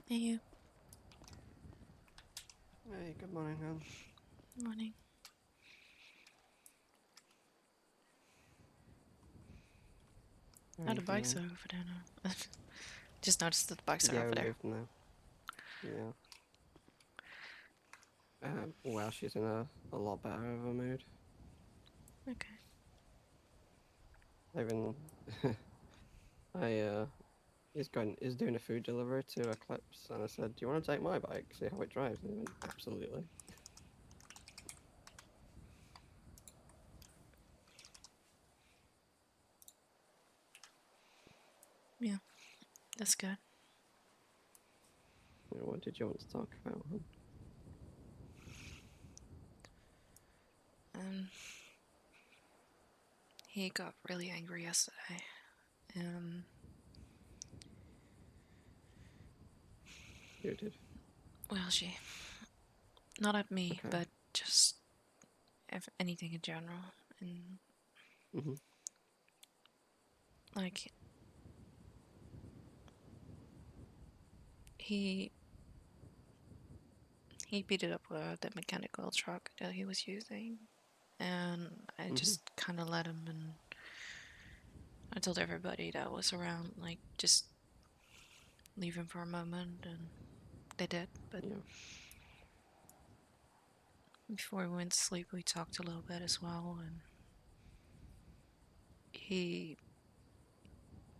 Hey, you. Hey, good morning, Anne. Morning. How are Oh, you the bikes are feeling? over there now. Just noticed that the bikes are Yeah, over we there. moved now. Yeah. Well, she's in a lot better of a mood. Okay. Even I is doing a food delivery to Eclipse, and I said, "Do you want to take my bike? See how it drives?" And he went, "Absolutely." Yeah, that's good. What did you want to talk about, hon? Um, he got really angry yesterday. Um, You did. well, not at me, Okay. but just anything in general. And Mhm. like he he beat it up with the mechanical truck that he was using, and I Mhm. just kind of let him. And I told everybody that was around, like, just leave him for a moment, and they did. But Yeah. before we went to sleep, we talked a little bit as well, and he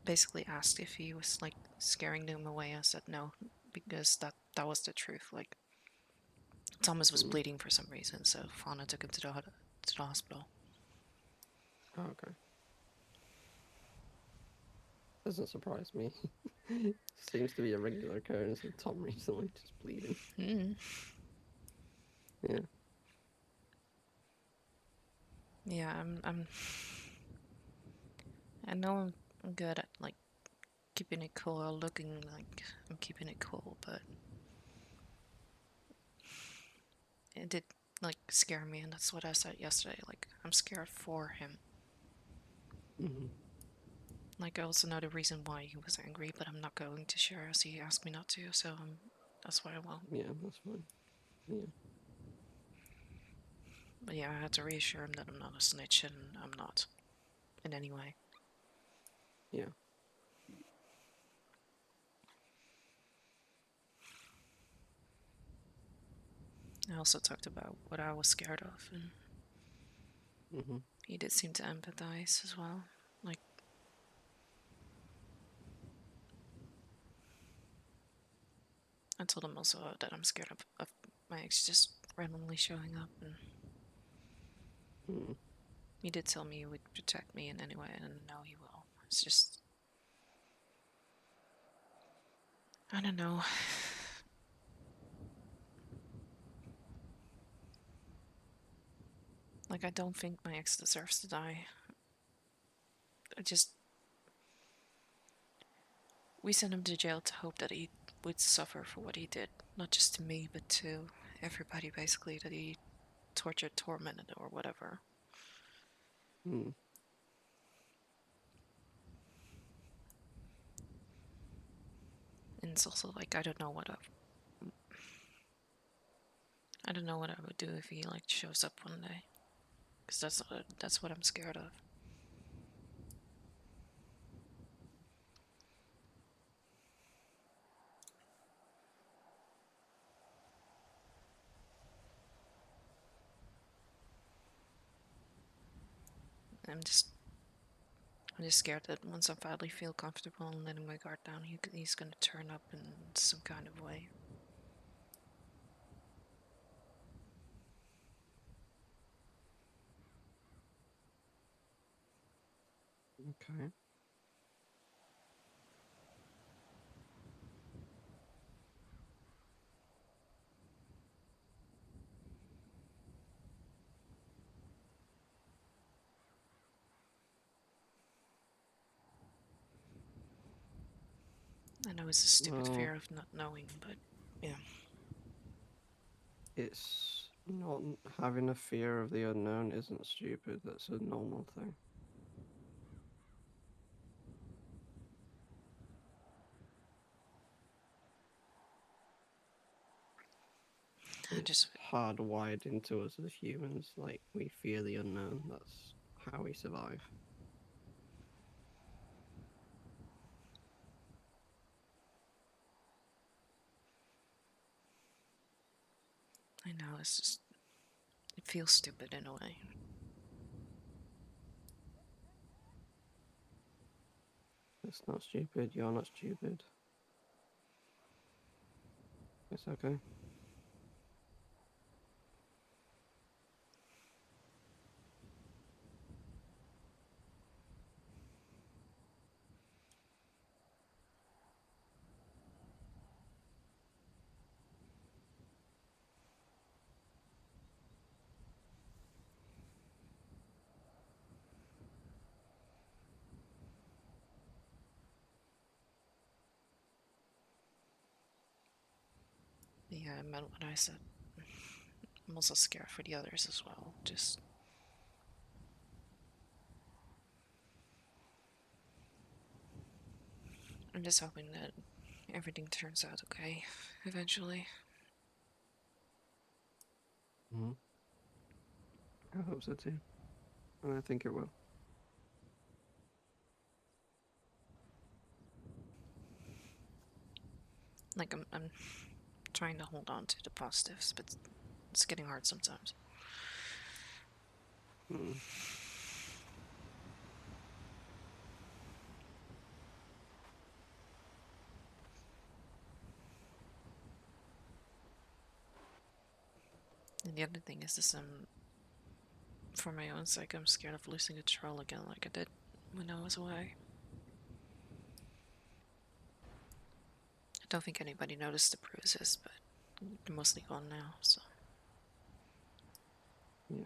basically asked if he was like scaring them away. I said no, because that was the truth. Like, Thomas was Mm. bleeding for some reason, so Fauna took him to the hospital. Oh, okay. Doesn't surprise me. Seems to be a regular occurrence with Tom recently, just bleeding. Mm. Yeah. Yeah, I know I'm good at like keeping it cool or looking like I'm keeping it cool, but it did like scare me, and that's what I said yesterday. Like, I'm scared for him. Mhm. Like, I also know the reason why he was angry, but I'm not going to share as he asked me not to, so that's why I won't. Yeah, that's fine. Yeah. But yeah, I had to reassure him that I'm not a snitch, and I'm not in any way. Yeah. I also talked about what I was scared of, and Mhm. he did seem to empathize as well. Like, I told him also that I'm scared of my ex just randomly showing up, and Mm. he did tell me he would protect me in any way, and now he will. It's just, I don't know. Like, I don't think my ex deserves to die. I just, we sent him to jail to hope that he would suffer for what he did, not just to me, but to everybody basically that he tortured, tormented, or whatever. Mm. And it's also like, I don't know what I would do if he like shows up one day, because that's what I'm scared of. I'm just I'm just scared that once I finally feel comfortable and letting my guard down, he's gonna turn up in some kind of way. Okay. I know it's a stupid Well, fear of not knowing, but yeah. it's not having a fear of the unknown isn't stupid. That's a normal thing. Just hardwired into us as humans. Like, we fear the unknown. That's how we survive. I know it's just it feels stupid in a way. It's not stupid. You're not stupid. It's okay. Yeah, I meant what I said. I'm also scared for the others as well. Just I'm just hoping that everything turns out okay eventually. Mm-hmm. I hope so too. And I think it will. Like I'm trying to hold on to the positives, but it's getting hard sometimes. Mm. And the other thing is this for my own sake, I'm scared of losing control again like I did when I was away. I don't think anybody noticed the bruises, but they're mostly gone now, so Yeah.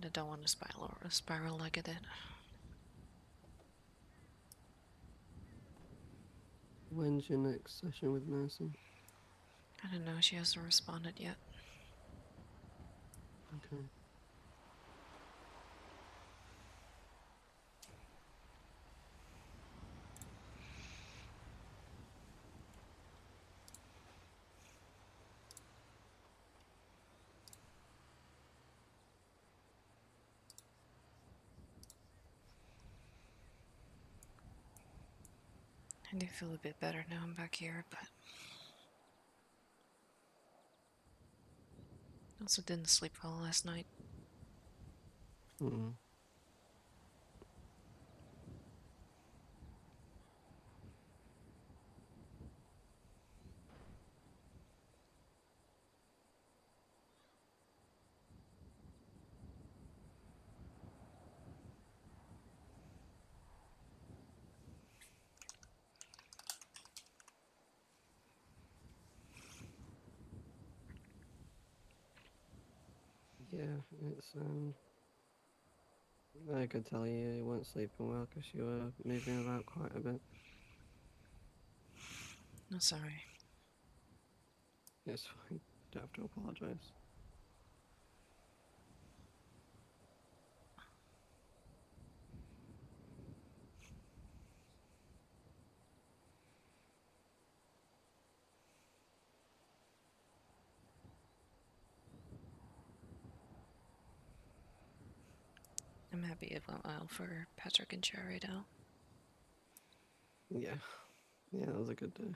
I don't want to spiral like I did. When's your next session with Mercy? I don't know, she hasn't responded yet. Okay. I do feel a bit better now I'm back here, but also didn't sleep well last night. Mm. Yeah, it's I could tell you weren't sleeping well because you were moving about quite a bit. No, sorry. It's fine. Don't have to apologise. I'm happy it went well for Patrick and Cherry though. Yeah. Yeah, that was a good day.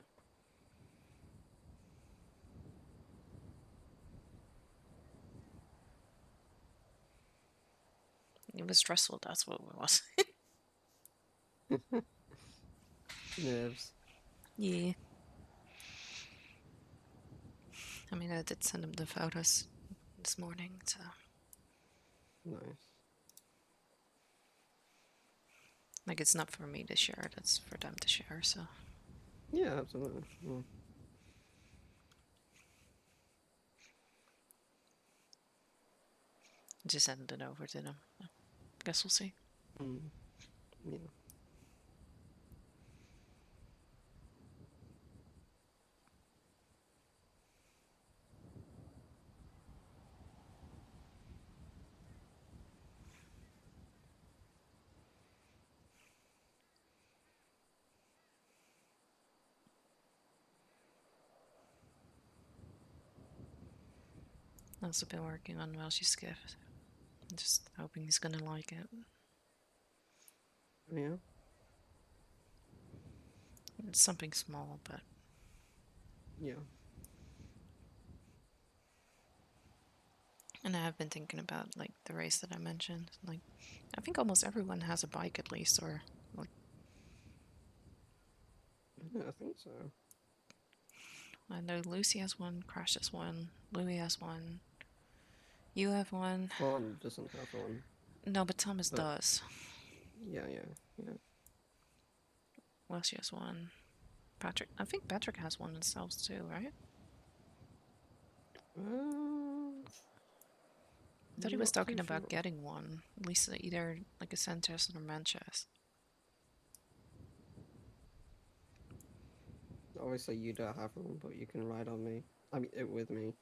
It was stressful, that's what it was. Nerves. Yeah. I mean, I did send him the photos this morning, so Nice. like it's not for me to share, that's for them to share, so Yeah, absolutely. Yeah. just send it over to them. Guess we'll see. Mm. Yeah. I've also been working on Welsh's gift. I'm just hoping he's gonna like it. Yeah. It's something small, but Yeah. and I have been thinking about like the race that I mentioned. Like, I think almost everyone has a bike at least, or like Yeah, I think so. I know Lucy has one, Crash has one, Louis has one, you have one. Fawn doesn't have one, No, but Thomas but does. yeah, yeah, yeah. Welsh has one. Patrick, I think Patrick has one himself too, right? I thought he was Not too talking about sure. getting one, at least either like a Sanchez or Manchester. Obviously, you don't have one, but you can ride on me. I mean, it with me.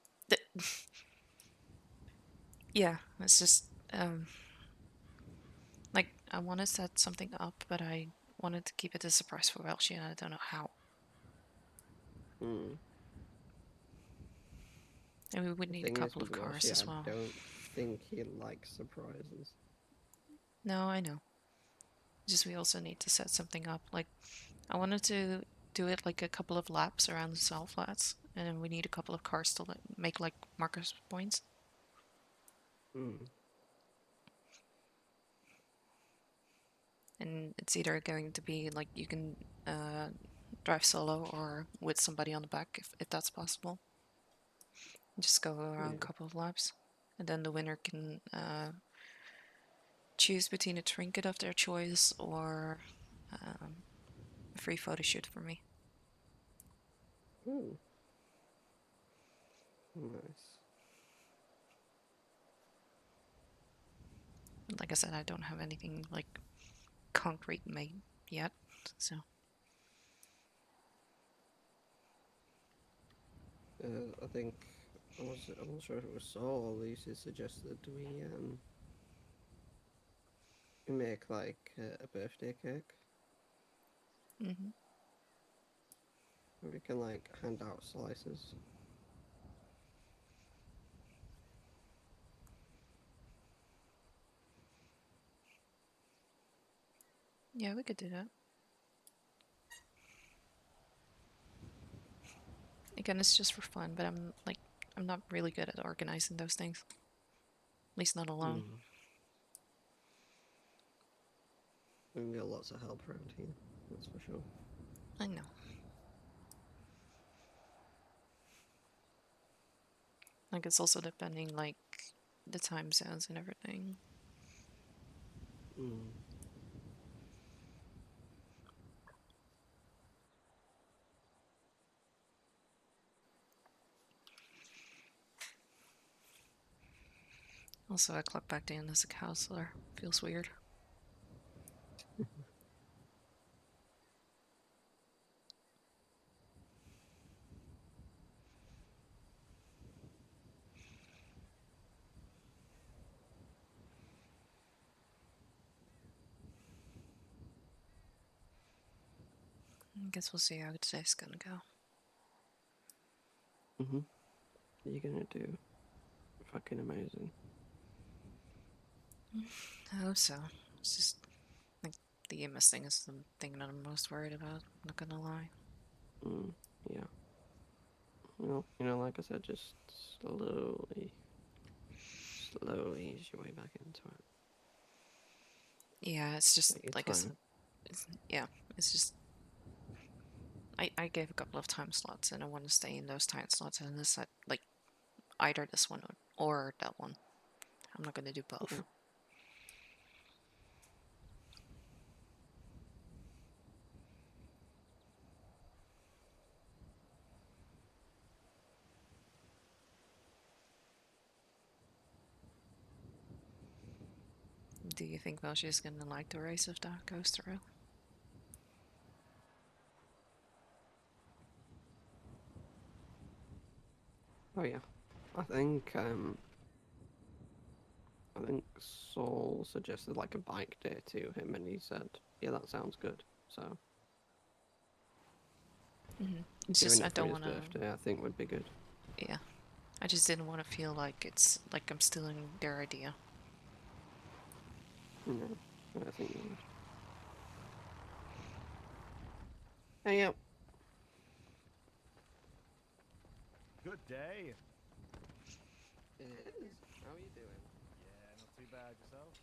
Yeah, it's just like I want to set something up, but I wanted to keep it a surprise for Welsh, and I don't know how. Hmm. And we would The need a thing is couple with of cars Welshie, as I well. don't think he likes surprises. No, I know. Just we also need to set something up. Like I wanted to do it like a couple of laps around the cell flats, and then we need a couple of cars to like, make like markers points. Hmm. And it's either going to be like you can drive solo or with somebody on the back if that's possible. Just go around a Yeah. couple of laps, and then the winner can choose between a trinket of their choice or a free photo shoot for me. Hmm. Nice. Like I said, I don't have anything like concrete made yet, so I think I'm not sure if it was Saul or Lucy suggested we make like a birthday cake. hmm We can like hand out slices. yeah, we could do that. Again, it's just for fun, but I'm not really good at organizing those things. At least not alone. Hmm. We can get lots of help around here. That's for sure. I know. Like it's also depending like the time zones and everything. Hmm. Also, I clock back in as a counselor. Feels weird. I guess we'll see how today's gonna go. Mhm. You're gonna do fucking amazing. I hope so. It's just like the EMS thing is the thing that I'm most worried about. I'm not gonna lie. Mm. Yeah. Well, like I said, just slowly ease your way back into it. Yeah, it's just Take your like I said. time. Yeah, it's just I gave a couple of time slots and I want to stay in those time slots and this like either this one or that one. I'm not gonna do both. Yeah. Do you think Velshi gonna like the race if that goes through? Oh yeah. I think Saul suggested like a bike day to him, and he said, "Yeah, that sounds good." So It's just doing I it for don't his want to. birthday, I think would be good. Yeah, I just didn't want to feel like it's like I'm stealing their idea. No, I think you would. Hey, yep. Good day. It is. How are you doing? Yeah, not too bad yourself.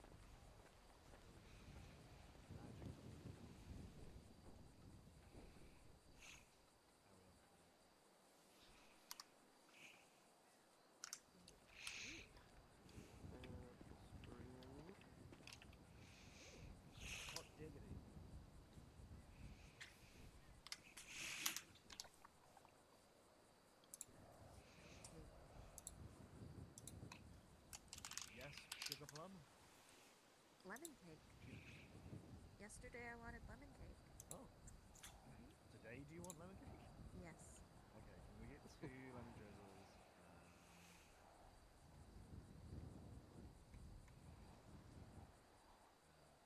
Magic. Spring onion. Hot diggity. Yes, sugar plum. Lemon cake. Yesterday I wanted lemon cake. Oh, today do you want lemon cake? Yes. Okay, can we get two lemon drizzles?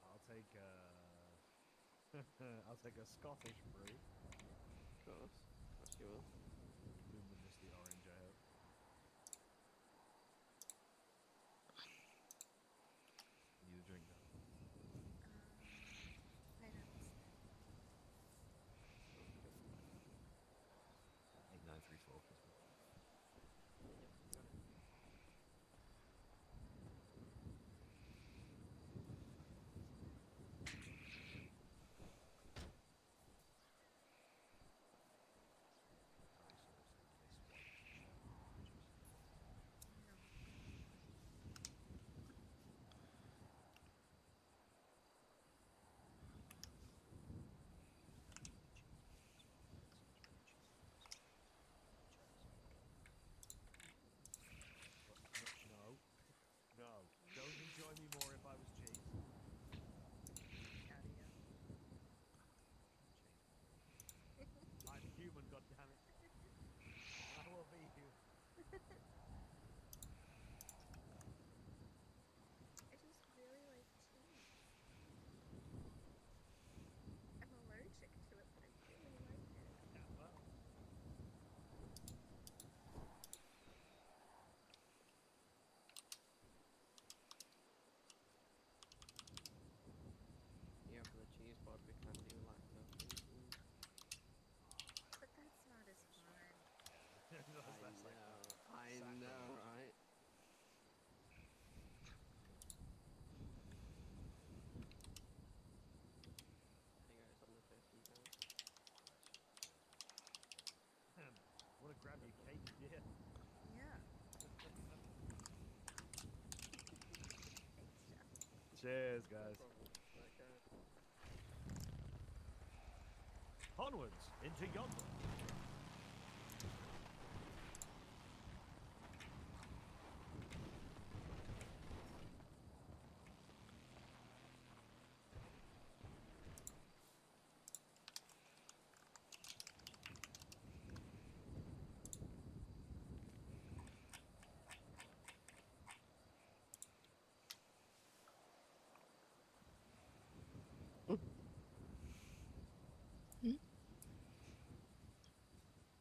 I'll take I'll take a Scottish brew. Of course. Of course you will. Luminously orange, I hope. Need a drink now. Pineapple. 8934, please. Yep, got it. Curry sauce and a nice white juicy flavor. No. What? No, no. Don't enjoy me more if I was cheese. Out of you. Change my name. I'm human, goddammit. I will be human. I just really like cheese. I'm allergic to it, but I really like it. Yeah, well. Yeah, for the cheese board we can do lactose free cheese. But that's not as fun. That's like I know, sacrilege. right? Hey guys, on the first and down. Want to grab your cake, dear? Yeah. Thanks, Jeff. Cheers, No guys. problem. Right, guys. Onwards into yonder. Hmm?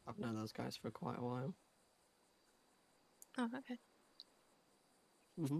I've known those guys for quite a while. Oh, okay. Mm-hmm.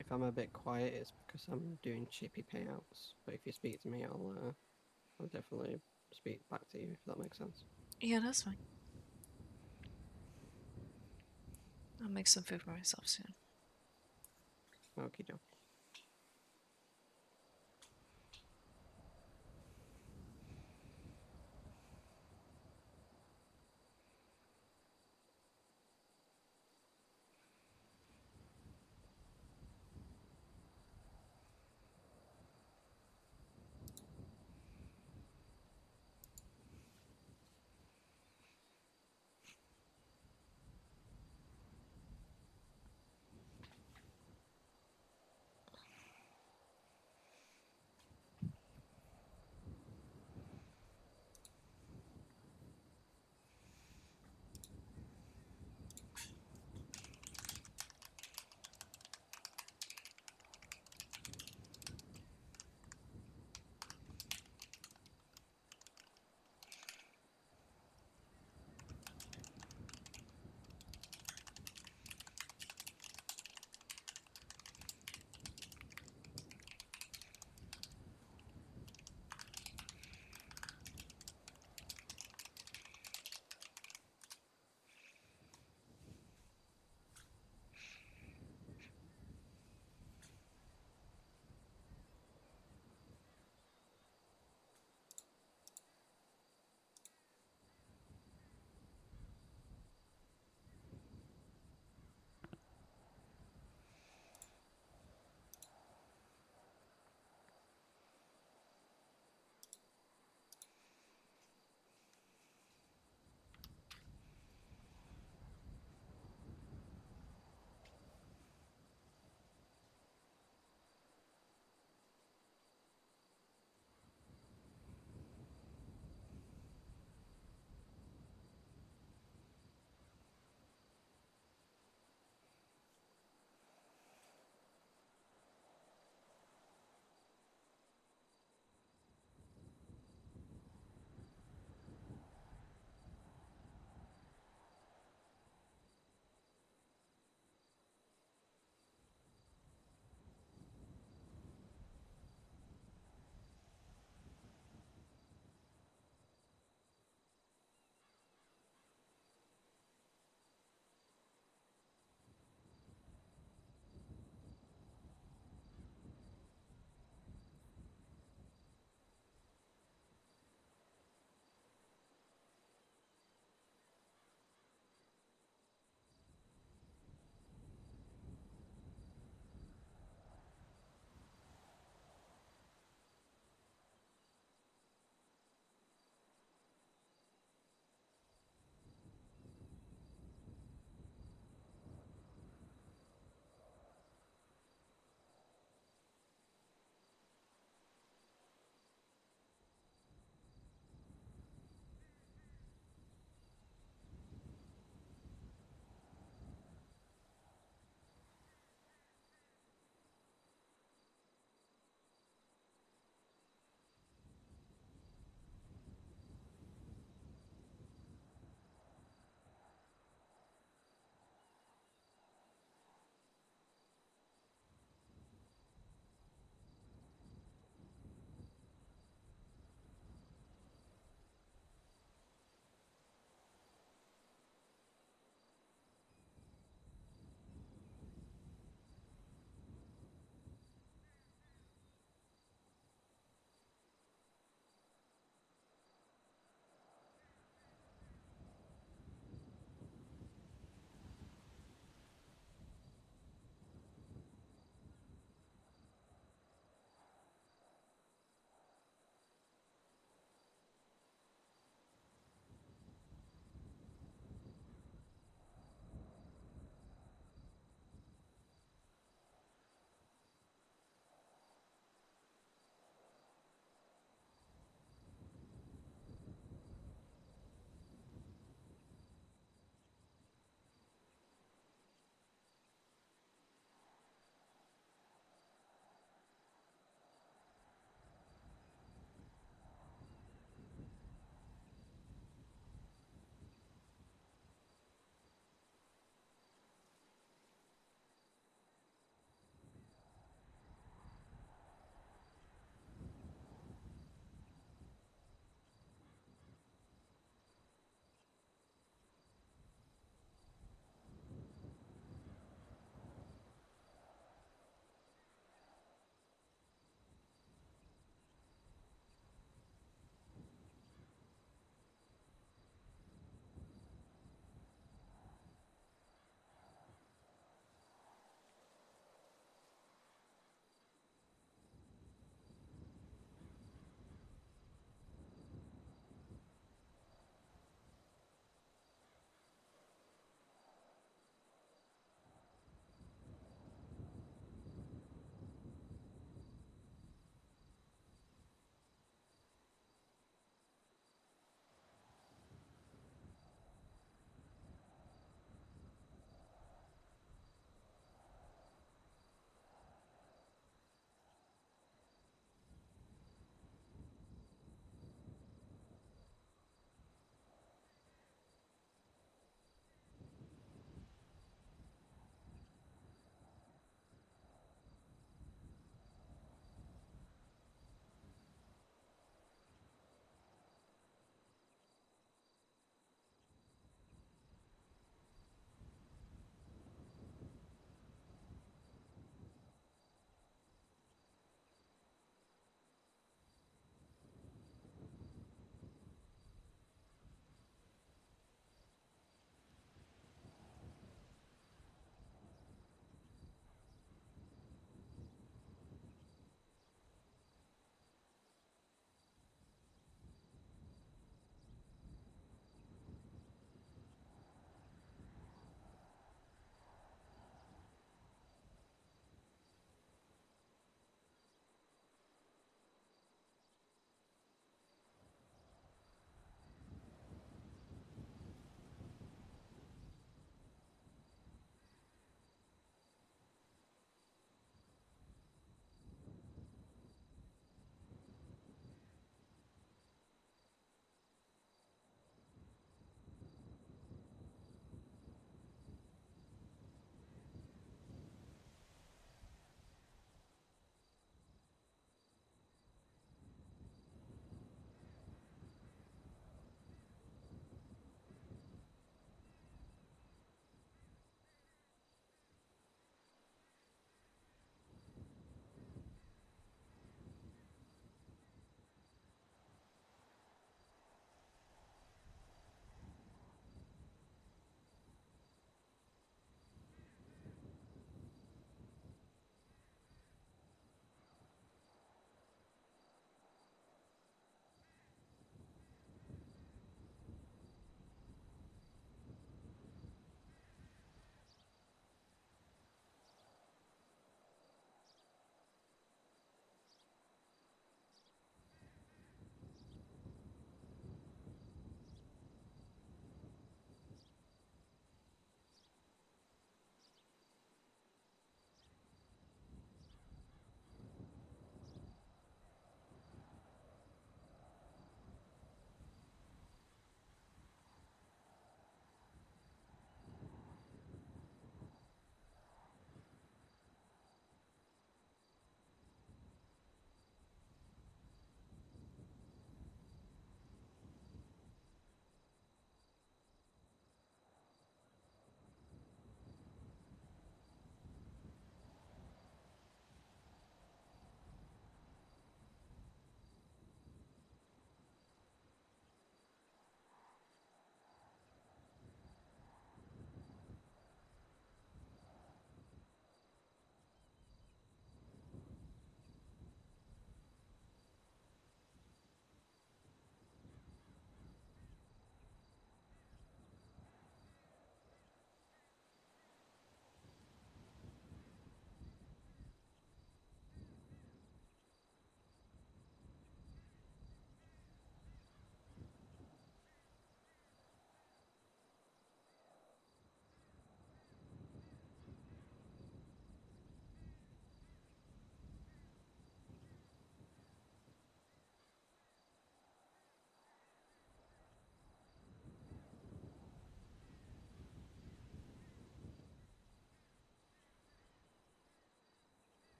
If I'm a bit quiet, it's because I'm doing chippy payouts. But if you speak to me, I'll definitely speak back to you if that makes sense. Yeah, that's fine. I'll make some food for myself soon. Okie doke.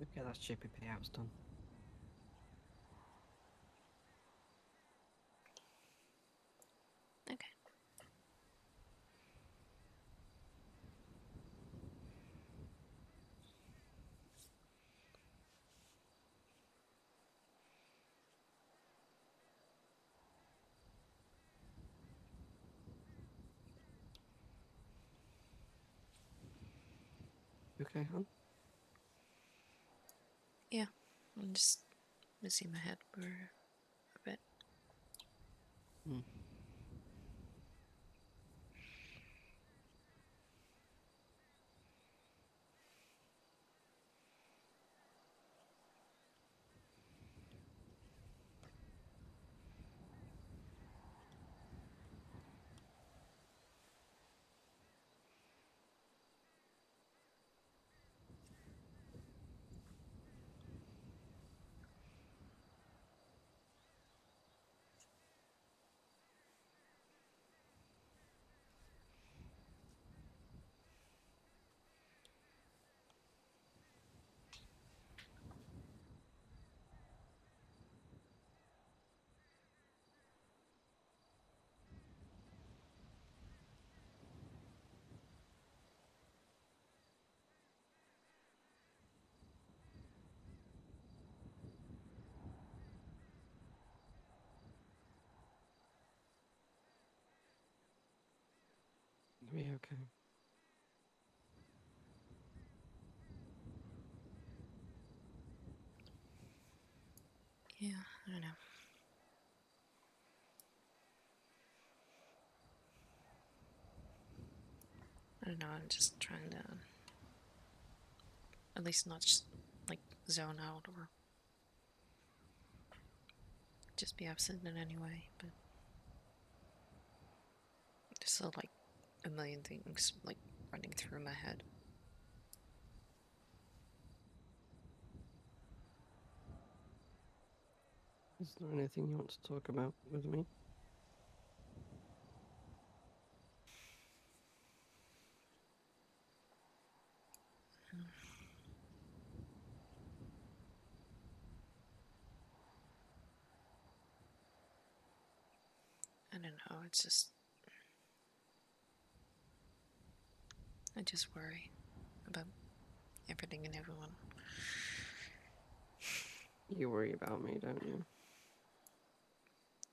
Okay, that's chippy payouts done. Okay. Okay, hon. Yeah. I'm just missing my head for a bit. Hmm. Are you okay? Yeah, I know. I don't know. I'm just trying to at least not just like zone out or just be absent in any way. But there's still like a million things like running through my head. Is there anything you want to talk about with me? I don't know. It's just I just worry about everything and everyone. You worry about me, don't you?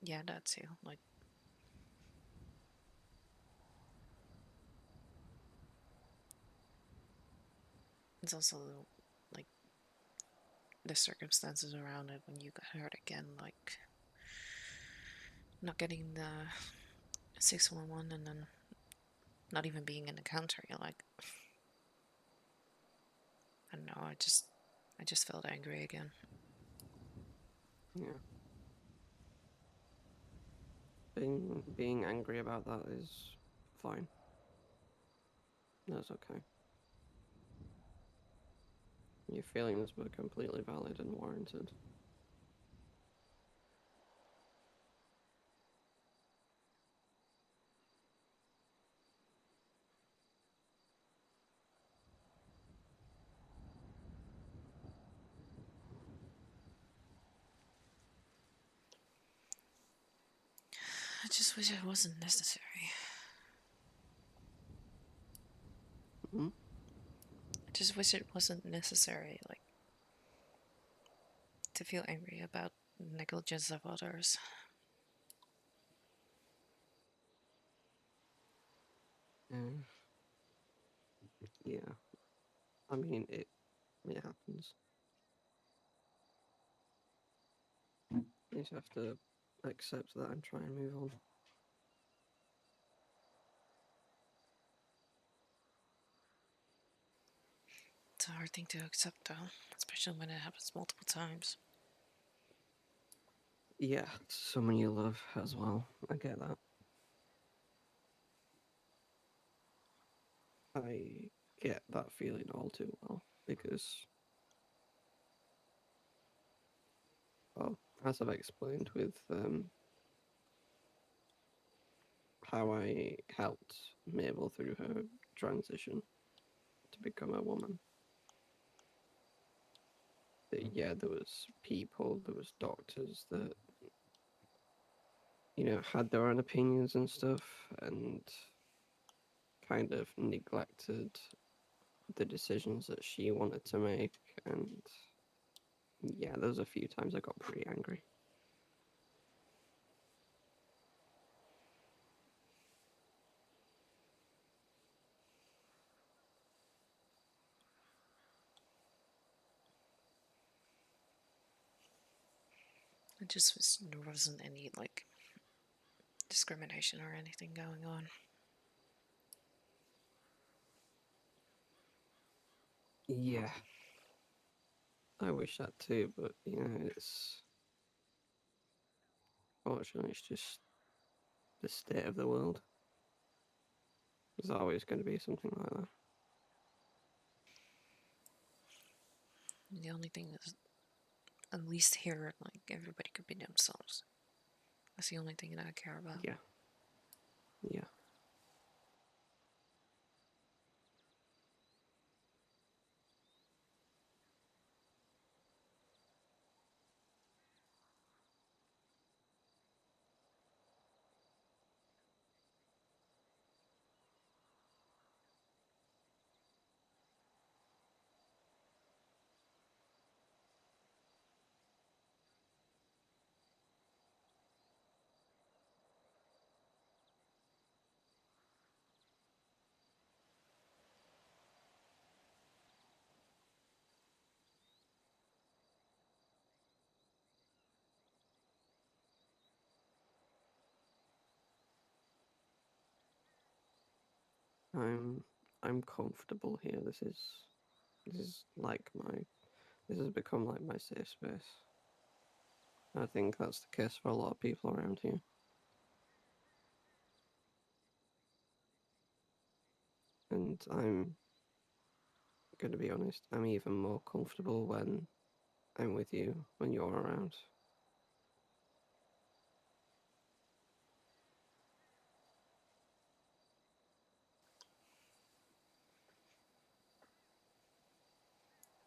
Yeah, that too. Like it's also like the circumstances around it when you got hurt again, like not getting the 611 and then not even being in the counter. You're like, I don't know. I just felt angry again. Yeah. Being angry about that is fine. That's okay. Your feelings were completely valid and warranted. I just wish it wasn't necessary. Hmm? I just wish it wasn't necessary, like to feel angry about negligence of others. Yeah. Yeah. I mean, it happens. You just have to accept that and try and move on. It's a hard thing to accept, though, especially when it happens multiple times. Yeah, someone you love as well. I get that. I get that feeling all too well because, well, as I've explained with how I helped Mabel through her transition to become a woman, yeah, there was people, there was doctors that, you know, had their own opinions and stuff, and kind of neglected the decisions that she wanted to make. And yeah, there was a few times I got pretty angry. It just was, there wasn't any like discrimination or anything going on. Yeah, I wish that too, but you know, it's fortunately it's just the state of the world. There's always going to be something like that. The only thing is, at least here, like everybody could be themselves. That's the only thing that I care about. Yeah, yeah. I'm I'm comfortable here. This is like my this has become like my safe space. I think that's the case for a lot of people around here. And I'm going to be honest, I'm even more comfortable when I'm with you, when you're around.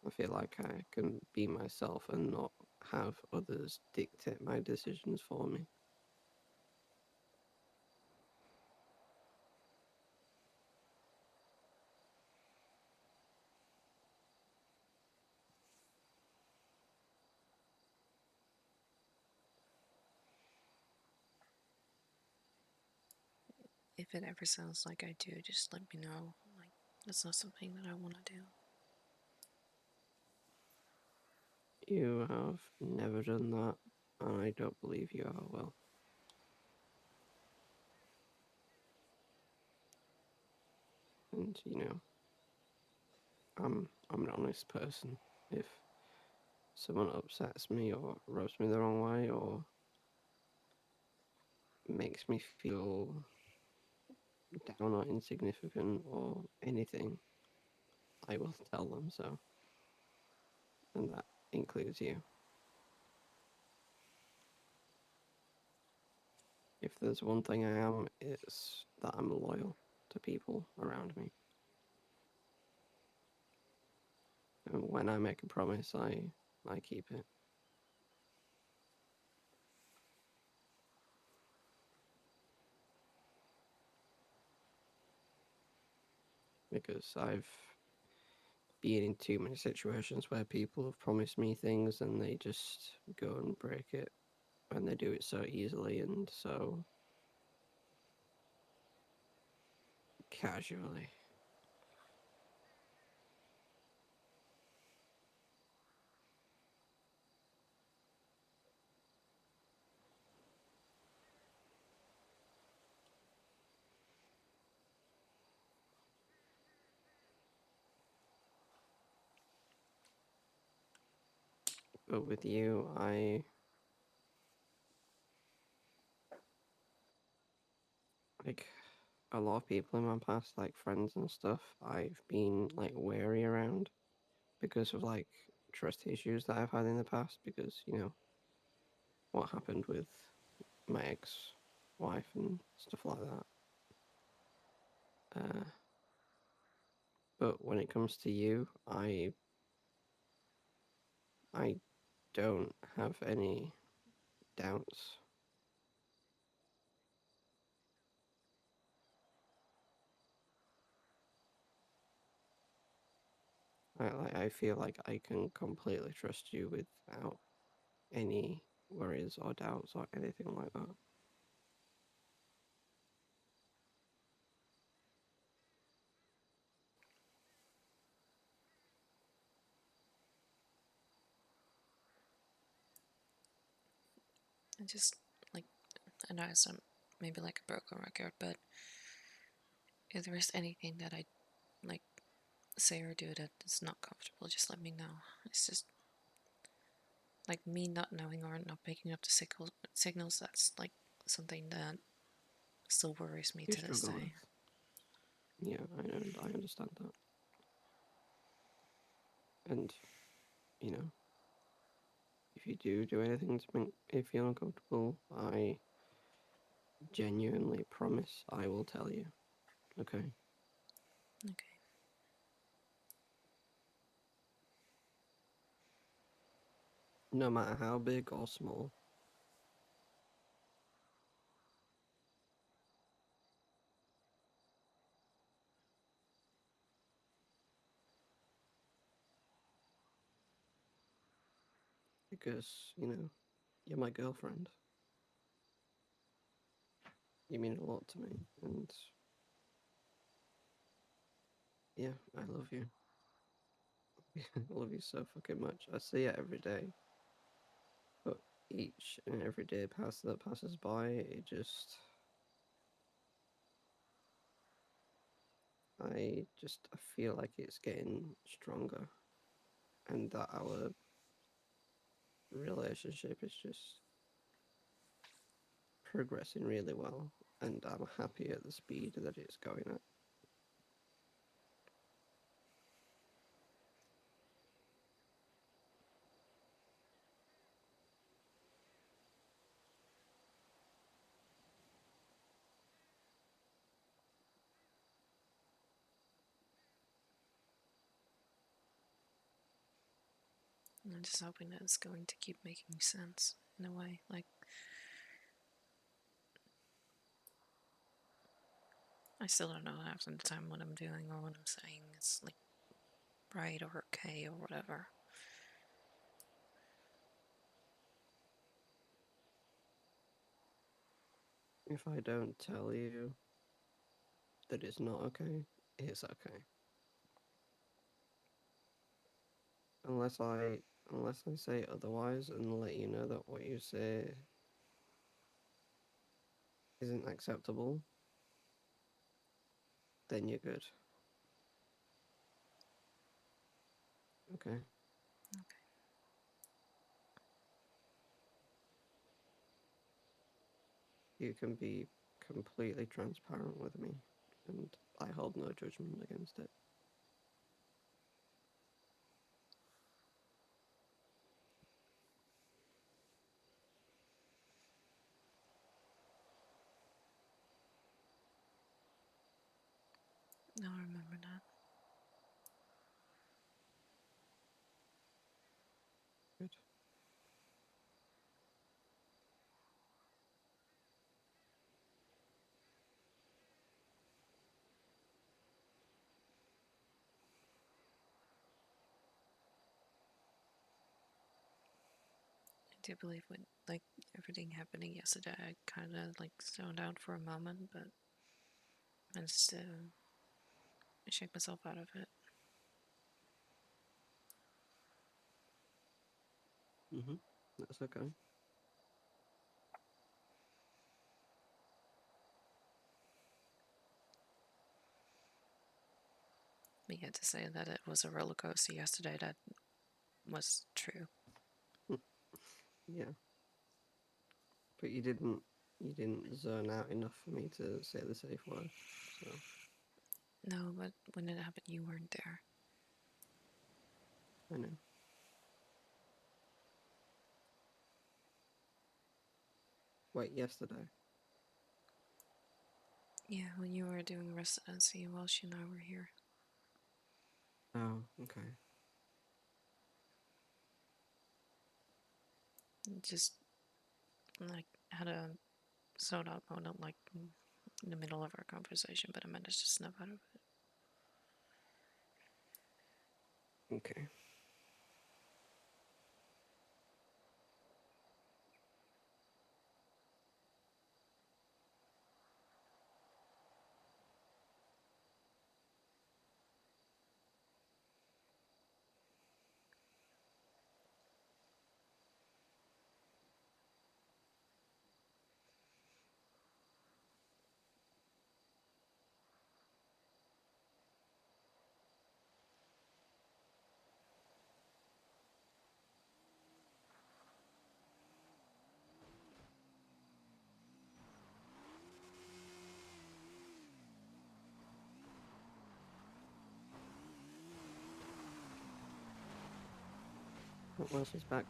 I feel like I can be myself and not have others dictate my decisions for me. If it ever sounds like I do, just let me know. Like, that's not something that I want to do. You have never done that, and I don't believe you ever will. And you know, I'm an honest person. If someone upsets me or rubs me the wrong way or makes me feel down or insignificant or anything, I will tell them so. And that includes you. If there's one thing I am, it's that I'm loyal to people around me. And when I make a promise, I keep it. Because I've been in too many situations where people have promised me things and they just go and break it, and they do it so easily and so casually. But with you, like a lot of people in my past, like friends and stuff, I've been like wary around because of like trust issues that I've had in the past because, you know, what happened with my ex wife and stuff like that. Uh, but when it comes to you, I I don't have any doubts. I feel like I can completely trust you without any worries or doubts or anything like that. I just like I know it's maybe like a broken record, but if there is anything that I like say or do that is not comfortable, just let me know. It's just like me not knowing or not picking up the signals. That's like something that still worries me You to this struggle day. with. Yeah, I know. I understand that. And you know, if you do anything to make me feel uncomfortable, I genuinely promise I will tell you. Okay. Okay. No matter how big or small. Because, you're my girlfriend. You mean a lot to me. And yeah, I love you. I love you so fucking much. I see it every day. But each and every day that passes by, I feel like it's getting stronger, and that our relationship is just progressing really well, and I'm happy at the speed that it's going at. I'm just hoping that it's going to keep making sense in a way. Like, I still don't know half of the time what I'm doing or what I'm saying is like right or okay or whatever. If I don't tell you that it's not okay, it's okay. Unless I unless I say otherwise and let you know that what you say isn't acceptable, then you're good. Okay? You can be completely transparent with me, and I hold no judgment against it. No, I remember that. Good. I do believe with like everything happening yesterday, I kind of like zoned out for a moment, but managed to shake myself out of it. That's okay. But yeah, to say that it was a roller coaster yesterday, that was true. Yeah, but you didn't zone out enough for me to say the safe word. So No, but when it happened, you weren't there. I know. Wait, yesterday. Yeah, when you were doing residency while she and I were here. Oh, okay. Just like had a soda opponent like in the middle of our conversation, but I managed to snap out of it. Okay. What else is back?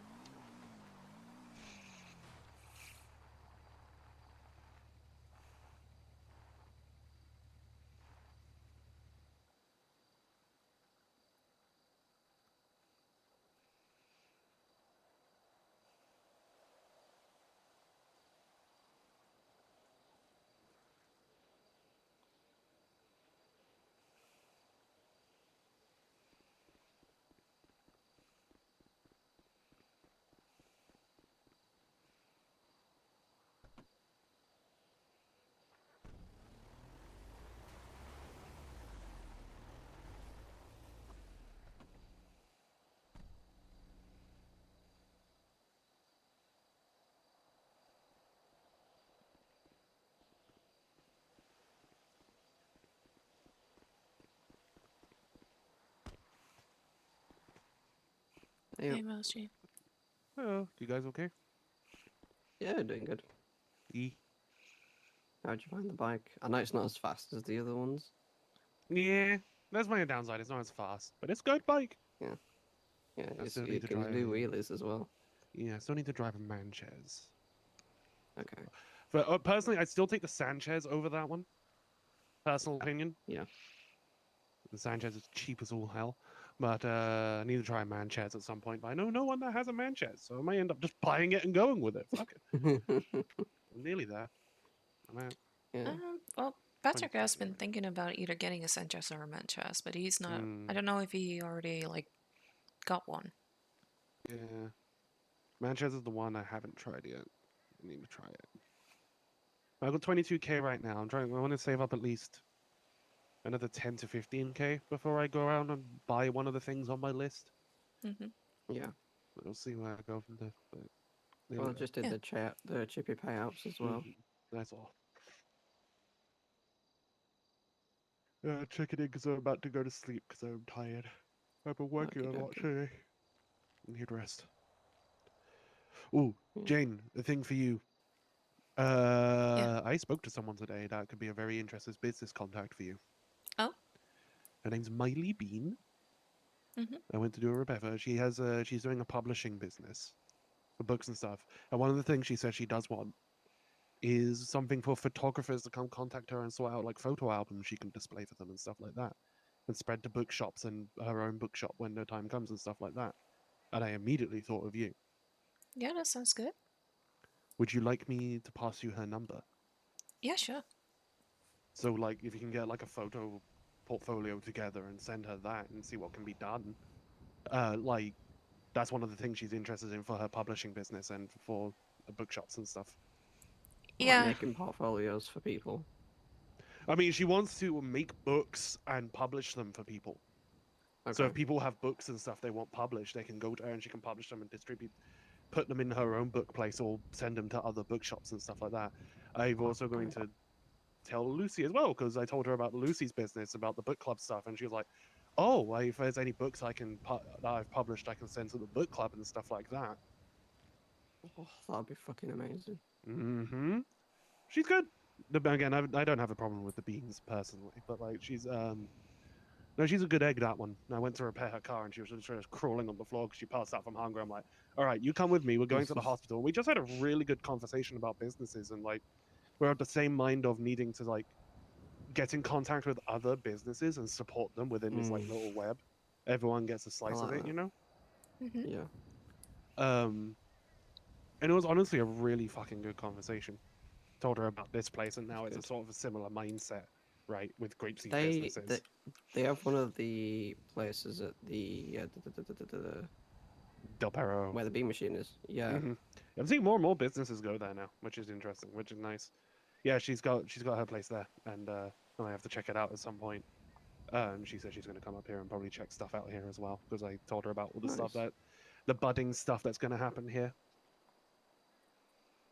Yeah. Hey, Mousy. Oh, you guys okay? Yeah, doing good. E. How'd you find the bike? I know it's not as fast as the other ones. Yeah, that's my downside. It's not as fast, but it's a good bike. Yeah, I it's, still need it to can drive. do wheelies as well. Yeah, I still need to drive a Manchez. Okay. But personally, I'd still take the Sanchez over that one. Personal opinion. Yeah. The Sanchez is cheap as all hell. But I need to try a Manchez at some point. But I know no one that has a Manchez, so I may end up just buying it and going with it. Fuck it. I'm nearly there. I'm at Yeah. Well, Patrick 23 has been right thinking about either getting a Sanchez or a Manchas, but he's now. not. I don't know if he already like got one. Yeah. Manchez is the one I haven't tried yet. I need to try it. I've got 22k right now. I want to save up at least another 10 to 15k before I go around and buy one of the things on my list. Hmm. Yeah. We'll see where I go from there. But nearly Well, I there. just did Yeah. the chippy payouts as well. Mhm. That's all. Check it in because I'm about to go to sleep because I'm tired. I've been working a lot Okey-dokey. today. I need rest. Ooh, Yeah. Jane, the thing for you. Yeah. I spoke to someone today that could be a very interesting business contact for you. Oh. Her name's Miley Bean. Hmm. I went to do a Rebecca. She's doing a publishing business for books and stuff. And one of the things she said she does want is something for photographers to come contact her and sort out like photo albums she can display for them and stuff like that. And spread to bookshops and her own bookshop when the time comes and stuff like that. And I immediately thought of you. Yeah, that sounds good. Would you like me to pass you her number? Yeah, sure. So like if you can get like a photo portfolio together and send her that and see what can be done. Like that's one of the things she's interested in for her publishing business and for bookshops and stuff. Like Yeah. making portfolios for people. I mean, she wants to make books and publish them for people. So Okay. if people have books and stuff they want published, they can go to her and she can publish them and distribute, put them in her own book place or send them to other bookshops and stuff like that. I'm also going to tell Lucy as well because I told her about Lucy's business, about the book club stuff, and she was like, "Oh, well, if there's any books that I've published, I can send to the book club and stuff like that." Oh, that'd be fucking amazing. Mm-hmm. She's good. Again, I don't have a problem with the beans personally, but like she's no, she's a good egg, that one. I went to repair her car and she was just crawling on the floor because she passed out from hunger. I'm like, all right, you come with me. We're going to the hospital. We just had a really good conversation about businesses and like we're of the same mind of needing to like get in contact with other businesses and support them within this like little web. Everyone gets a I slice of like it, that. you know? Hmm. Yeah. Um And it was honestly a really fucking good conversation. Told her about this place, and now it's a good. sort of a similar mindset, right, with grapeseed They businesses. they have one of the places at the Del Perro. where the bean machine is. Yeah. Hmm. I'm seeing more and more businesses go there now, which is interesting, which is nice. Yeah, she's got her place there, and I have to check it out at some point. She said she's going to come up here and probably check stuff out here as well, because I told her about all the stuff Nice. the budding stuff that's going to happen here.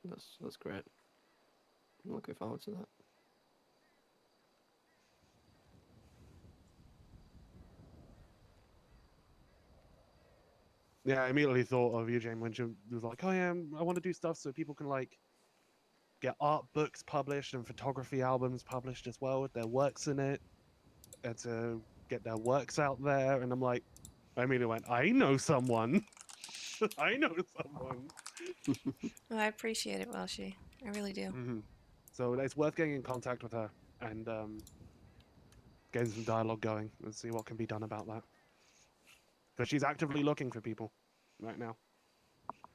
That's great. I'm looking forward to that. Yeah, I immediately thought of you, Jane, when she was like, "Oh yeah, I want to do stuff so people can like get art books published and photography albums published as well with their works in it, and to get their works out there." And I'm like, I immediately went, "I know someone. I know someone." Well, I appreciate it, Welshie. I really do. So it's worth getting in contact with her and getting some dialogue going and see what can be done about that. Because she's actively looking for people right now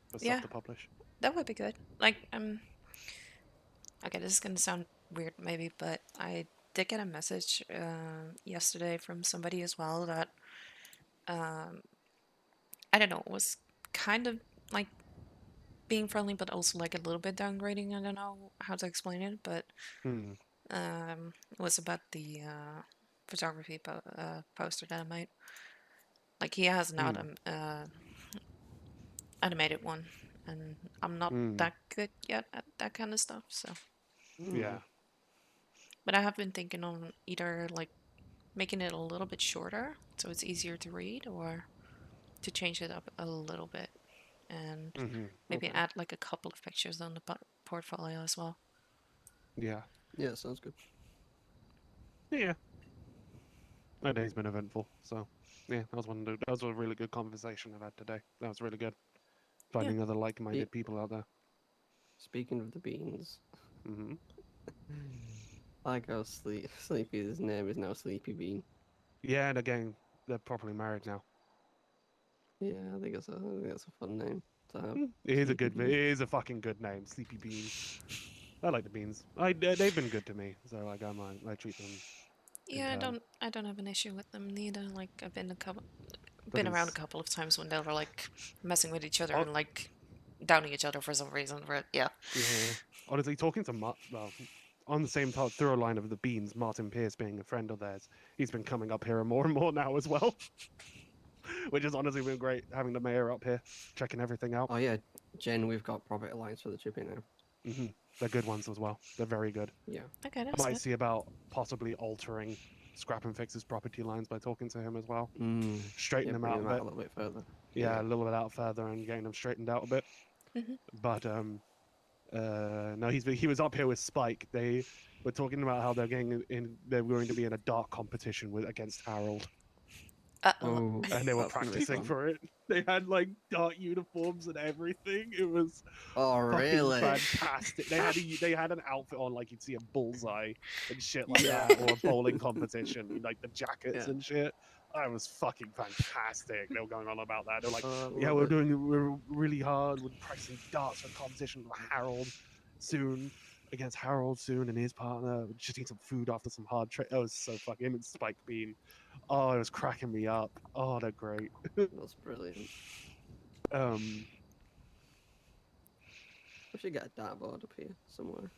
for Yeah. stuff to publish. That would be good. Like, okay, this is gonna sound weird maybe, but I did get a message yesterday from somebody as well that I don't know, was kind of like being friendly, but also like a little bit downgrading. I don't know how to explain it, but Hmm. it was about the photography poster that I made. Like he has an animated one, and I'm not Hmm. that good yet at that kind of stuff. So, Yeah. but I have been thinking on either like making it a little bit shorter so it's easier to read, or to change it up a little bit and Hmm. maybe Okay. add like a couple of pictures on the portfolio as well. Yeah. Yeah, sounds good. Yeah. My day's been eventful, so yeah, that was a really good conversation I've had today. That was really good. Yeah. Finding other like-minded people out there. Speaking of the beans, Hmm. I like how Sleepy's name is now Sleepy Bean. Yeah, and again, they're properly married now. Yeah, I think that's a fun name to have. It is a Sleepy good. Bean. It is a fucking good name, Sleepy Beans. I like the beans. They've been good to me, so like I treat them in Yeah, turn. I don't have an issue with them neither. Like I've But been around a it's couple of times when they were like messing with each other hon- and like downing each other for some reason. But yeah. yeah. Honestly, talking to well, on the same thorough line of the beans, Martin Pierce being a friend of theirs, he's been coming up here more and more now as well, which has honestly been great having the mayor up here checking everything out. Oh yeah, Jen, we've got property lines for the chippy now. They're good ones as well. They're very good. Yeah. Okay, I that's might good. see about possibly altering Scrap and Fix's property lines by talking to him as well. Straighten Yeah, them bring out a them out bit. a little bit further. Yeah, a little bit out further and getting them straightened out a bit. Hmm. But no, he was up here with Spike. They were talking about how they're going to be in a dart competition against Harold, Oh. Oh, and they were that's gonna be practicing fun. for it. They had like dart uniforms and everything. It was Oh fucking really? fantastic. They had an outfit on like you'd see a bullseye and shit like Yeah. that, or a bowling competition, like the jackets Yeah. and shit. That was fucking fantastic. They were going on about that. They were like, Oh, I "Yeah, love it. we're really hard. We're practicing darts for the competition with Harold soon." Against Harold soon and his partner. We just need some food after some hard trip. That was so fucking him and Spike Bean. Oh, it was cracking me up. Oh, they're great. That's brilliant. Um, We should get a dartboard up here somewhere.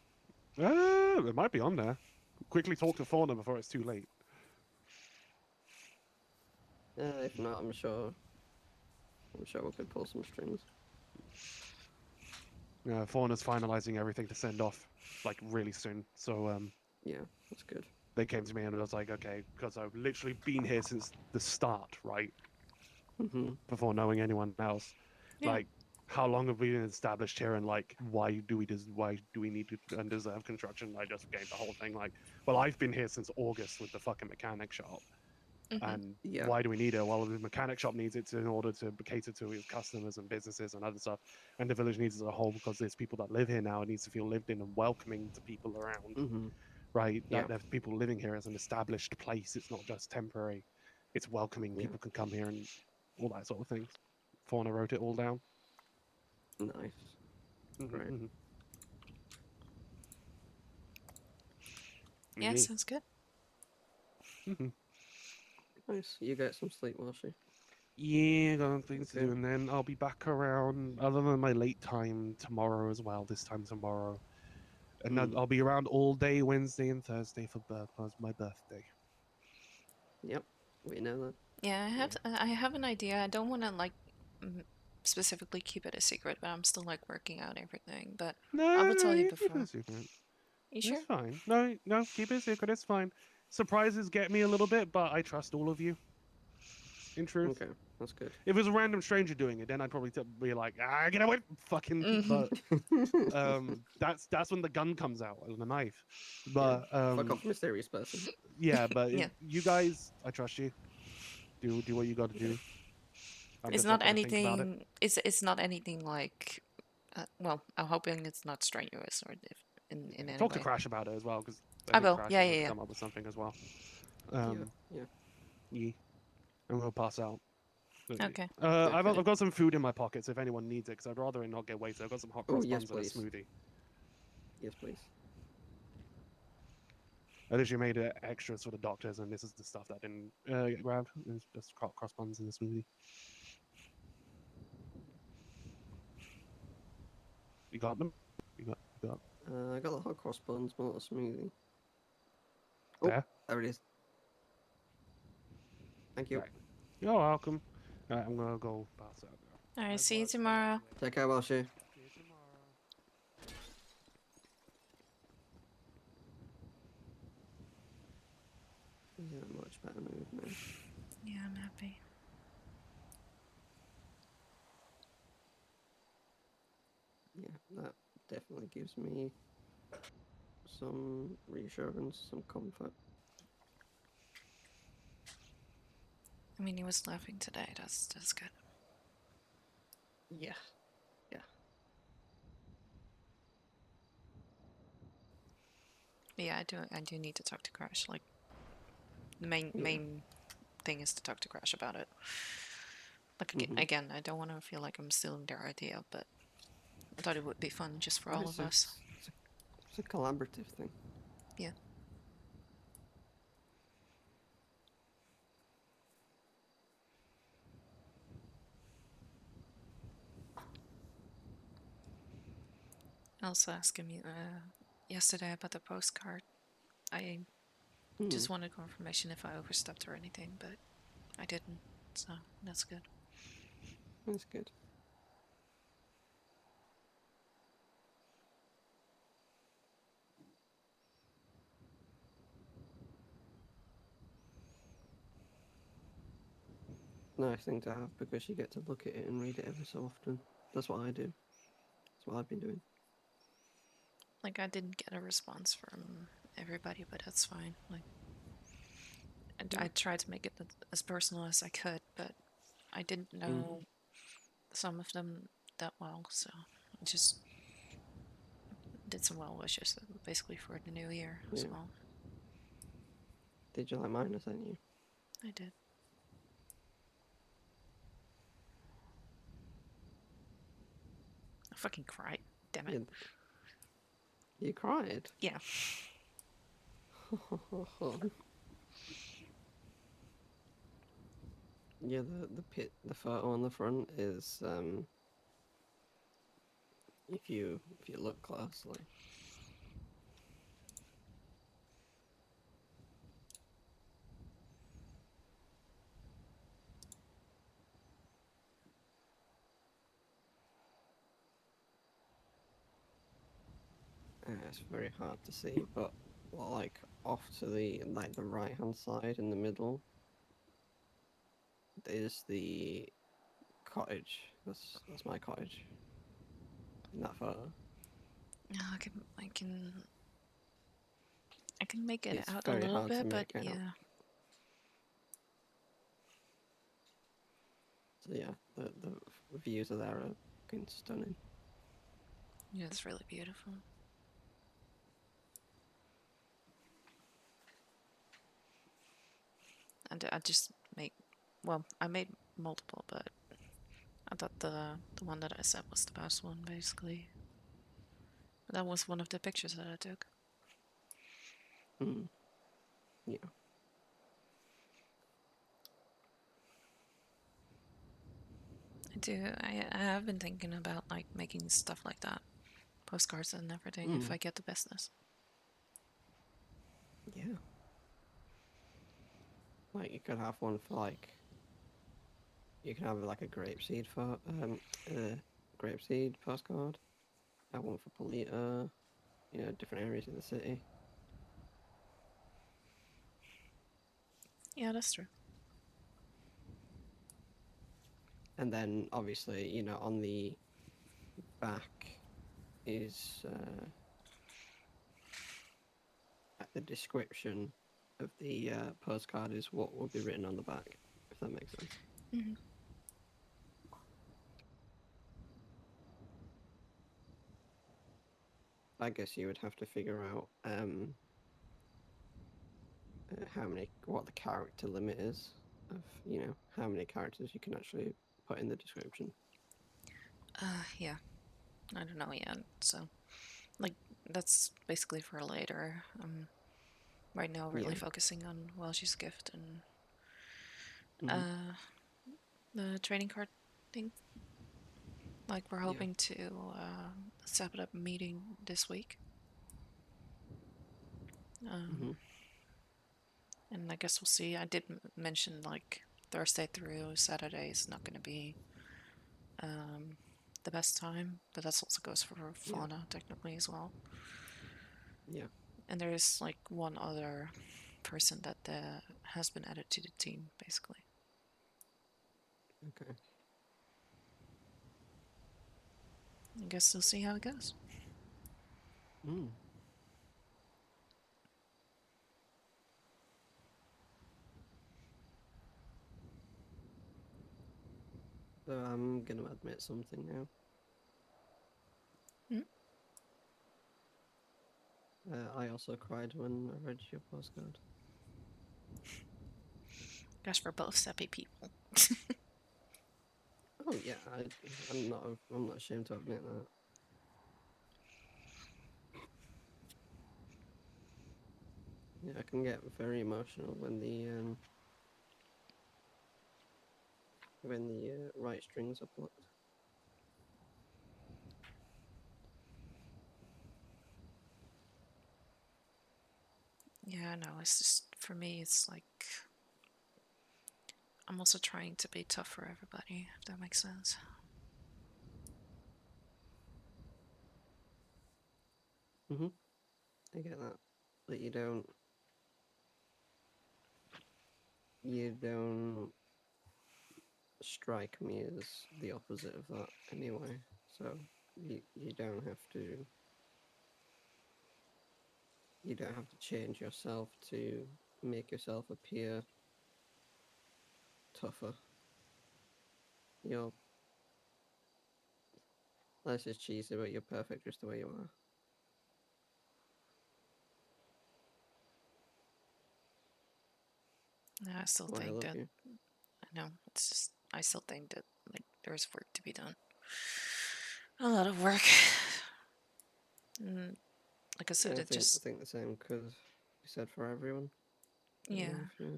it might be on there. Quickly talk to Fauna before it's too late. If not, I'm sure we could pull some strings. Fauna's finalizing everything to send off like really soon. So Yeah, that's good. they came to me and I was like, okay, because I've literally been here since the start, right? Before knowing anyone else. Yeah. Like, how long have we been established here, and like, why do we need to and deserve construction? I just gave the whole thing like, well, I've been here since August with the fucking mechanic shop. And Yeah. why do we need it? Well, the mechanic shop needs it in order to cater to its customers and businesses and other stuff. And the village needs it as a whole because there's people that live here now. It needs to feel lived in and welcoming to people around, right? Yeah. That there's people living here as an established place. It's not just temporary. It's welcoming. Yeah. People can come here and all that sort of thing. Fauna wrote it all down. Nice. Right. Yeah, sounds good. Nice. You get some sleep, Marshy. Yeah, got things to do, Okay. and then I'll be back around. Other than my late time tomorrow as well. This time tomorrow, and then Mm. I'll be around all day Wednesday and Thursday for my birthday. Yep. We know that. Yeah, Yeah. I have an idea. I don't want to like specifically keep it a secret, but I'm still like working out everything. But I No, will no, tell you you keep it a before. secret. You It's sure? fine. No, no, keep it a secret. It's fine. Surprises get me a little bit, but I trust all of you. In truth, Okay. That's good. if it was a random stranger doing it, then I'd probably be like, get away, fucking. But that's when the gun comes out and the knife. But Fuck off, mysterious person. yeah, but Yeah. you guys, I trust you. Do what you got to do. I'm It's just not not gonna think about it. anything. It's not anything like. Well, I'm hoping it's not strenuous or if, in any Talk to way. Crash about it as well, because I I think will. Crash Yeah, will yeah, yeah. come up with something as well. Yeah. Yeah. Yeah, and we'll pass out. Okay. I've Okay. got some food in my pockets if anyone needs it, because I'd rather it not get wasted. I've got some hot Oh, cross yes, buns and a please. smoothie. Yes, please. I literally made it extra for the doctors, and this is the stuff that I didn't get grabbed. It's just cross buns and a smoothie. You got them? You got I got the hot cross buns, but not a smoothie. Oh, there? there it is. Thank you. Right. You're welcome. Right, I'm gonna go pass out now. All right. I've See you worked a lot tomorrow. today. Take care, Marshy. See you tomorrow. He's in a much better mood now. Yeah, I'm happy. Yeah, that definitely gives me some reassurance, some comfort. I mean, he was laughing today. That's good. Yeah. But yeah, I do need to talk to Crash. Like the main thing is to talk to Crash about it. Like again, I don't want to feel like I'm stealing their idea, but I thought it would be fun just for all of us. It's a collaborative thing. Yeah. I also asked him yesterday about the postcard. I just wanted confirmation if I overstepped or anything, but I didn't, so that's good. That's good. Nice thing to have because you get to look at it and read it every so often. That's what I do. That's what I've been doing. Like, I didn't get a response from everybody, but that's fine. Like, I tried to make it as personal as I could, but I didn't know some of them that well, so I just did some well wishes basically for the new year as Yeah. well. Did you like mine I sent you? I did. I fucking cried. Damn it. You cried? Yeah. Yeah, the photo on the front is if you look closely. It's very hard to see, but like off to the right hand side in the middle is the cottage. That's my cottage in that photo. I can make it It's out a very little hard to bit, but make out. yeah. So yeah, the views of there are fucking stunning. Yeah, it's really beautiful. And I just I made multiple, but I thought the one that I sent was the best one, basically. But that was one of the pictures that I took. Mm. Yeah. I have been thinking about like making stuff like that, postcards and everything, if Mm. I get the business. Yeah. Like you could have one for like. You can have like a grapeseed postcard. Have one for Polita. You know, different areas of the city. Yeah, that's true. And then obviously, you know, on the back is like the description of the postcard is what will be written on the back, if that makes sense. Hmm. I guess you would have to figure out what the character limit is of, you know, how many characters you can actually put in the description. Yeah. I don't know yet. So, like, that's basically for later. Right now, really Yeah. focusing on Welsh's gift and Mhm. the trading card thing. Like, we're Yeah. hoping to set up a meeting this week. Mhm. And I guess we'll see. I did mention like Thursday through Saturday is not going to be the best time, but that also goes for Yeah. Fauna technically as well. Yeah. And there is like one other person that has been added to the team, basically. Okay. I guess we'll see how it goes. Mm. So I'm gonna admit something now. I also cried when I read your postcard. Gosh, for both sappy people. Oh yeah, I'm not ashamed to admit that. Yeah, I can get very emotional when the right strings are plucked. Yeah, I know. It's just for me. It's like I'm also trying to be tough for everybody, if that makes sense. Mhm. I get that, but you don't strike me as the opposite of that anyway. So you don't have to change yourself to make yourself appear tougher. You're That's just cheesy, but you're perfect just the way you are. I still Why I think love that you. I know it's just I still think that like there's work to be done. A lot of work. And like I said, I it think I just think the same because you said for everyone in yeah, life. Yeah.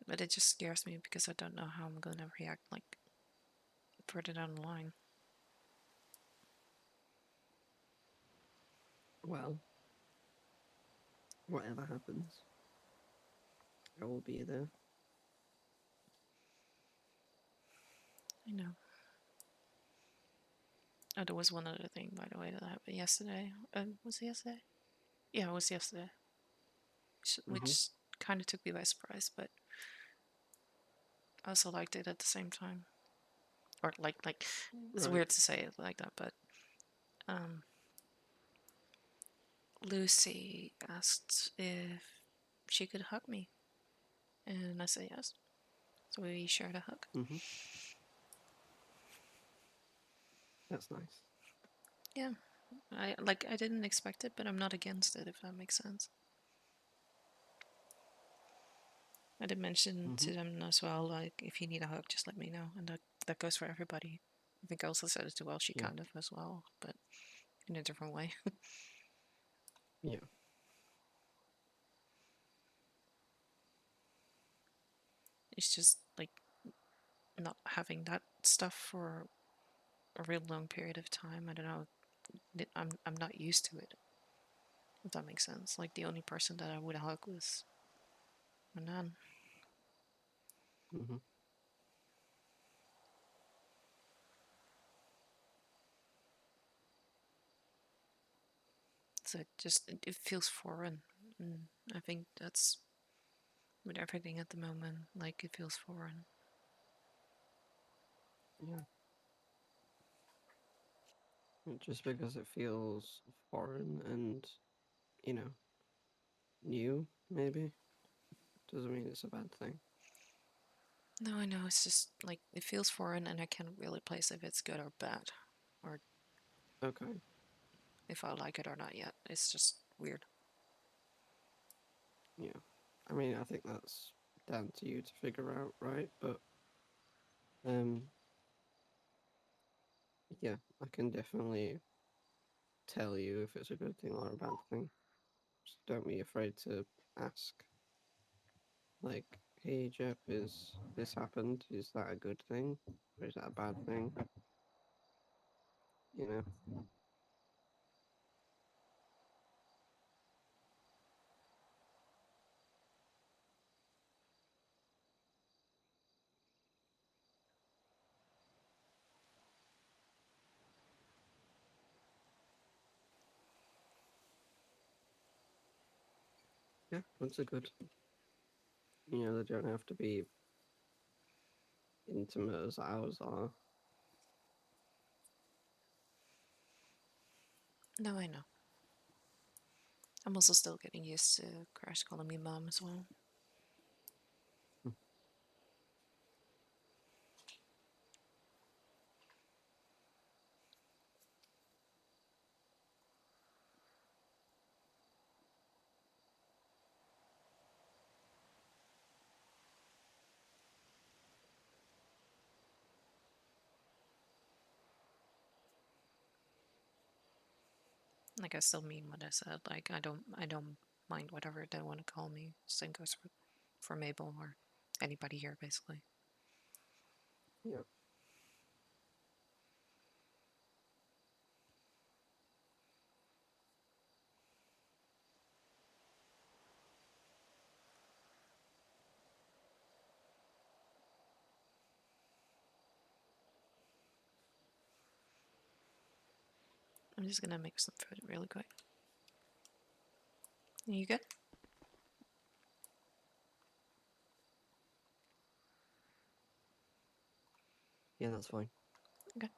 but it just scares me because I don't know how I'm gonna react like further down the line. Well, whatever happens, I will be there. I know. Oh, there was one other thing, by the way, that happened yesterday. Was it yesterday? Yeah, it was yesterday. Which kind of took me by surprise, but I also liked it at the same time. Or like it's Right. weird to say it like that, but um, Lucy asked if she could hug me, and I said yes. So we shared a hug. Mhm. That's nice. Yeah, I didn't expect it, but I'm not against it if that makes sense. I did mention to Mhm. them as well, like if you need a hug, just let me know, and that goes for everybody. I think I also said it to Welshie Yeah. kind of as well, but in a different way. Yeah. It's just like not having that stuff for a real long period of time. I don't know. I'm not used to it. If that makes sense. Like the only person that I would hug was my nan. Hmm. So it feels foreign. And I think that's with everything at the moment. Like it feels foreign. Yeah. Just because it feels foreign and, you know, new, maybe, doesn't mean it's a bad thing. No, I know. It's just like it feels foreign, and I can't really place if it's good or bad, or Okay. if I like it or not yet. It's just weird. Yeah. I mean, I think that's down to you to figure out, right? But, um, yeah, I can definitely tell you if it's a good thing or a bad thing. Just don't be afraid to ask. Like, hey, Jep, is this happened? Is that a good thing? Or is that a bad thing? You know? Yeah, that's a good. You know, they don't have to be intimate as ours are. No, I know. I'm also still getting used to Crash calling me mom as well. Like I still mean what I said. Like I don't mind whatever they want to call me. Same goes for Mabel or anybody here basically. Yeah. I'm just gonna make some food really quick. You good? Yeah, that's fine. Okay.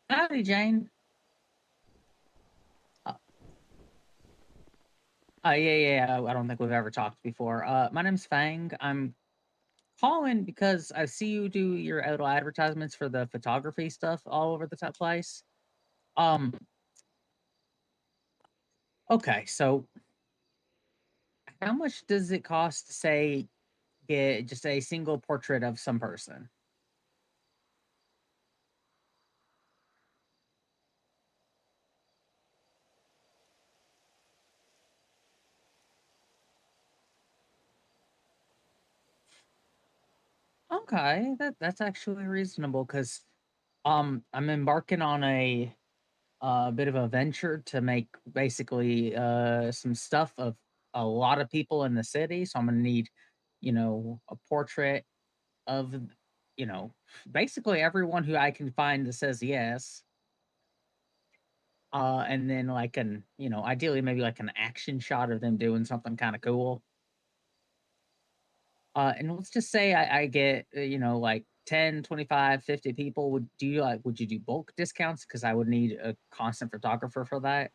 Howdy, Jane. Uh, yeah. I don't think we've ever talked before. My name's Fang. I'm calling because I see you do your little advertisements for the photography stuff all over the top place. Um, okay, so how much does it cost to say get just a single portrait of some person? Okay, that's actually reasonable because I'm embarking on a bit of a venture to make basically some stuff of a lot of people in the city. So I'm gonna need, a portrait of, you know, basically everyone who I can find that says yes. And then like ideally maybe like an action shot of them doing something kind of cool. And let's just say I get, like 10, 25, 50 people. Would you do bulk discounts? Because I would need a constant photographer for that.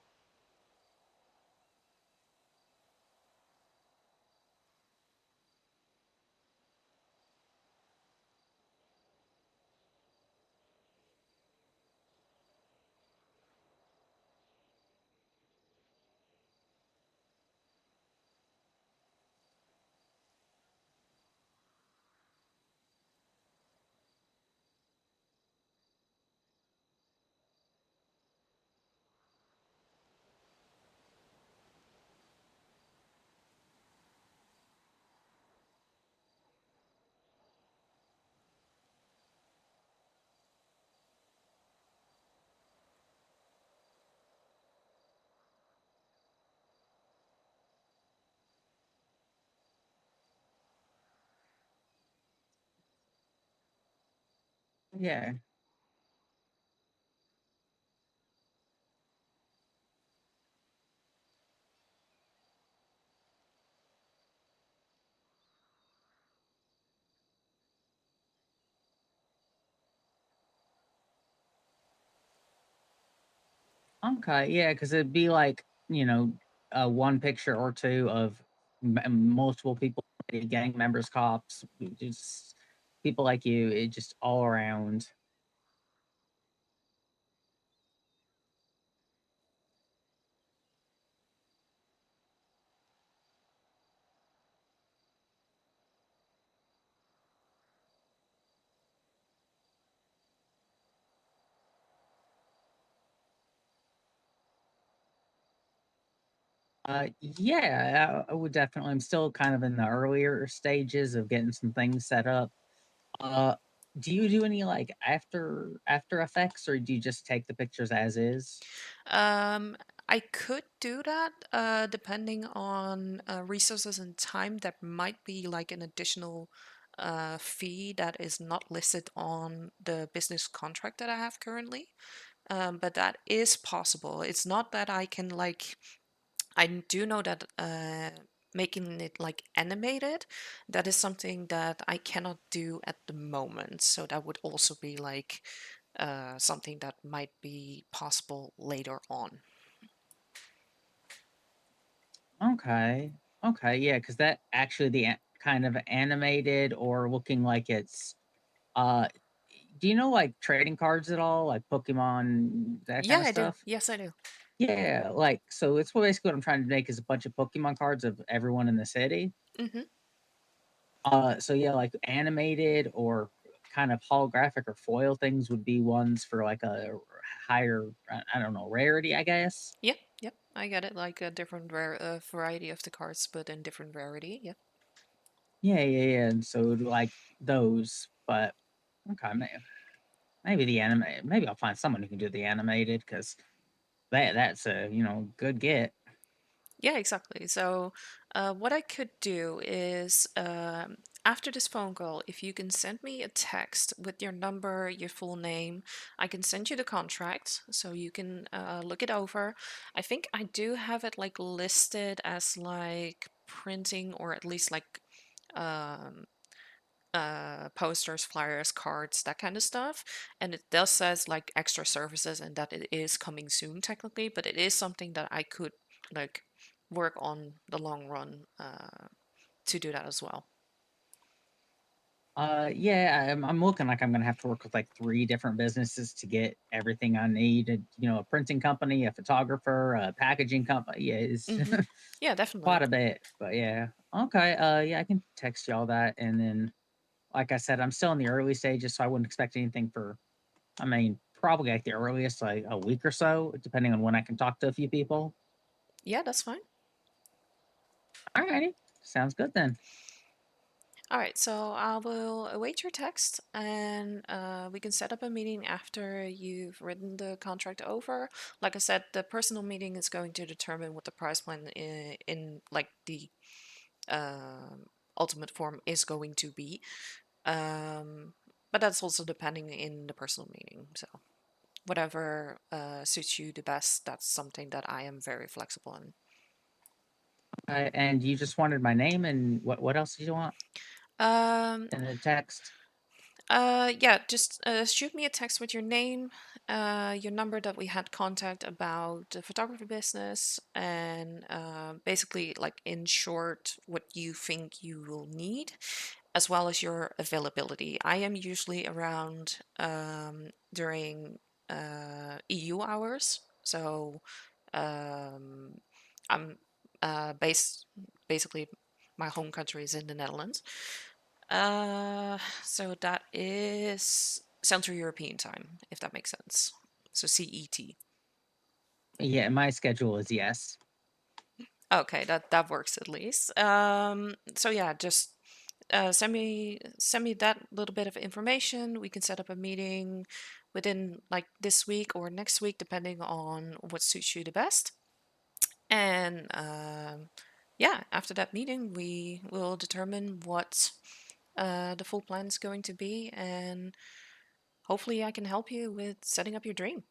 Yeah. Okay, yeah, because it'd be like, one picture or two of multiple people, gang members, cops, just people like you, it just all around. Yeah, I would definitely. I'm still kind of in the earlier stages of getting some things set up. Uh, do you do any like After Effects, or do you just take the pictures as is? Um, I could do that, depending on resources and time. That might be like an additional fee that is not listed on the business contract that I have currently. But that is possible. It's not that I can like. I do know that making it like animated, that is something that I cannot do at the moment. So that would also be like something that might be possible later on. Okay. Okay, yeah, because that actually kind of animated or looking like it's uh do you know like trading cards at all? Like Pokemon, that kind Yeah, of I do. stuff? Yes, I do. Yeah, like so it's basically what I'm trying to make is a bunch of Pokemon cards of everyone in the city. Mm-hmm. So yeah, like animated or kind of holographic or foil things would be ones for like a higher, I don't know, rarity, I guess. Yep, yep. I get it. Like a different variety of the cards, but in different rarity. Yep. Yeah. And so like those, but okay, maybe the anime. Maybe I'll find someone who can do the animated because that's a good get. Yeah, exactly. So, what I could do is, after this phone call, if you can send me a text with your number, your full name, I can send you the contract so you can look it over. I think I do have it like listed as like printing or at least like um, posters, flyers, cards, that kind of stuff. And it does says like extra services and that it is coming soon technically, but it is something that I could like work on the long run to do that as well. Yeah, I'm looking like I'm gonna have to work with like 3 different businesses to get everything I need. A printing company, a photographer, a packaging company. Yeah, it's Yeah, definitely. quite a bit. But yeah, okay. Yeah, I can text y'all that, and then, like I said, I'm still in the early stages, so I wouldn't expect anything for. I mean, probably like the earliest, like a week or so, depending on when I can talk to a few people. Yeah, that's fine. Alrighty, sounds good then. All right, so I will await your text and we can set up a meeting after you've written the contract over. Like I said, the personal meeting is going to determine what the price plan in like the ultimate form is going to be. But that's also depending in the personal meeting. So whatever suits you the best, that's something that I am very flexible in. And you just wanted my name, and what else did you want Um, in the text? Yeah, just shoot me a text with your name, your number that we had contact about the photography business, and basically, like in short, what you think you will need, as well as your availability. I am usually around during EU hours, so um, I'm basically my home country is in the Netherlands. So that is Central European time, if that makes sense. So CET. Yeah, my schedule is yes. Okay, that works at least. So yeah, just send me that little bit of information. We can set up a meeting within like this week or next week, depending on what suits you the best. And yeah, after that meeting, we will determine what the full plan is going to be, and hopefully I can help you with setting up your dream.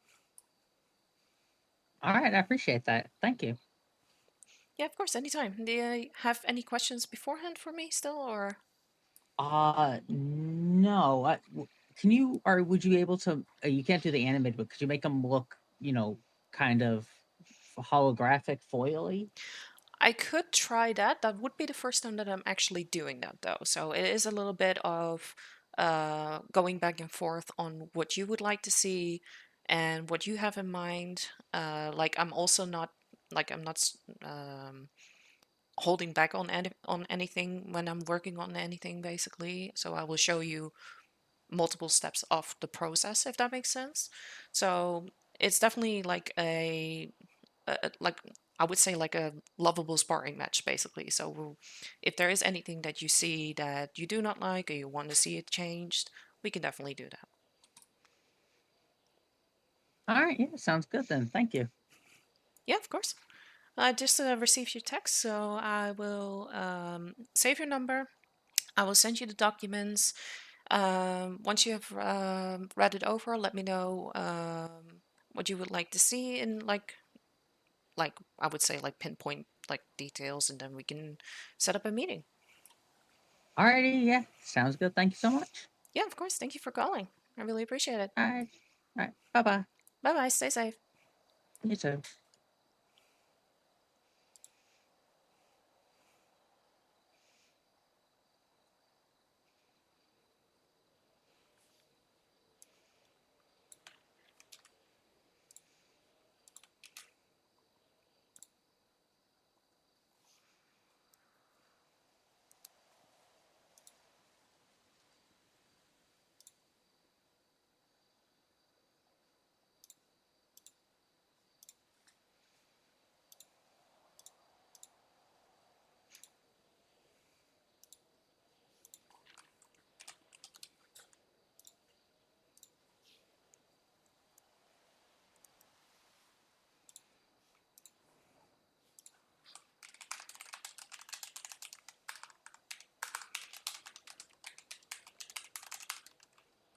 All right, I appreciate that. Thank you. Yeah, of course, anytime. Do you have any questions beforehand for me still, or? No. Can you, or would you able to? You can't do the animated, but could you make them look, kind of holographic, foily? I could try that. That would be the first time that I'm actually doing that, though. So it is a little bit of going back and forth on what you would like to see and what you have in mind. Like I'm also not like I'm not holding back on anything when I'm working on anything, basically. So I will show you multiple steps of the process, if that makes sense. So it's definitely like like I would say like a lovable sparring match, basically. So if there is anything that you see that you do not like or you want to see it changed, we can definitely do that. All right, yeah, sounds good then. Thank you. Yeah, of course. I just received your text, so I will save your number. I will send you the documents. Once you have read it over, let me know what you would like to see in like I would say like pinpoint like details, and then we can set up a meeting. All righty, yeah, sounds good. Thank you so much. Yeah, of course. Thank you for calling. I really appreciate it. All right, all right. Bye bye. Bye bye. Stay safe. You too.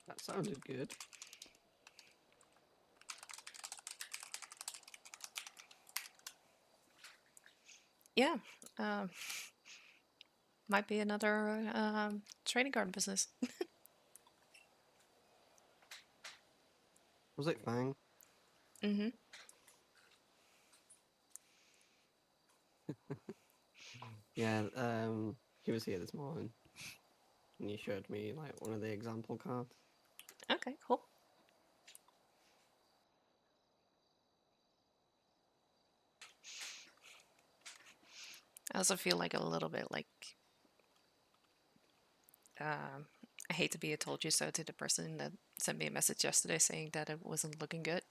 That sounded good. Yeah. Um, Might be another trading card business. Was it Fang? Mm-hmm. Yeah, he was here this morning, and he showed me like one of the example cards. Okay, cool. I also feel like a little bit like I hate to be a told you so to the person that sent me a message yesterday saying that it wasn't looking good.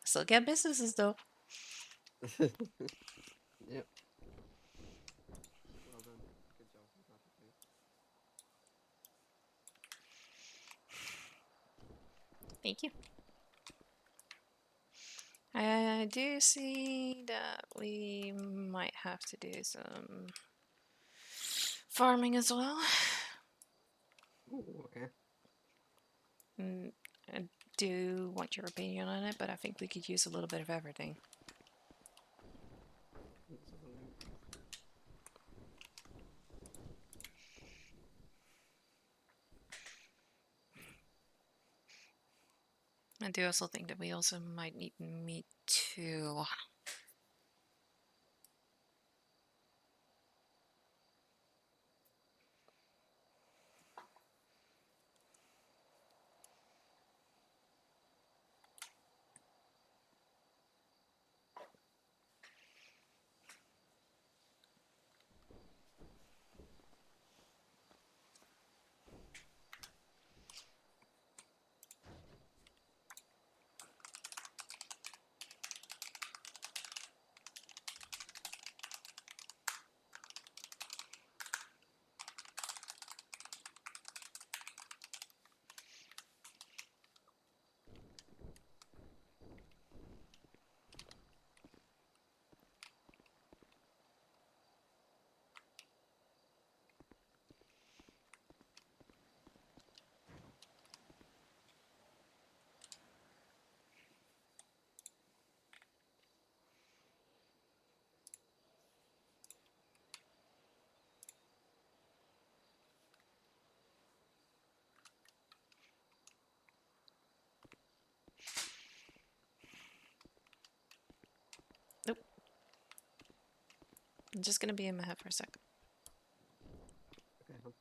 Still get businesses though. Yep. Well done. Good job. I'm happy for you. Thank you. I do see that we might have to do some farming as well. Ooh, okay. I do want your opinion on it, but I think we could use a little bit of everything. Let's have a look. I do also think that we also might need meat too. Nope. I'm just gonna be in my head for a sec. Okay.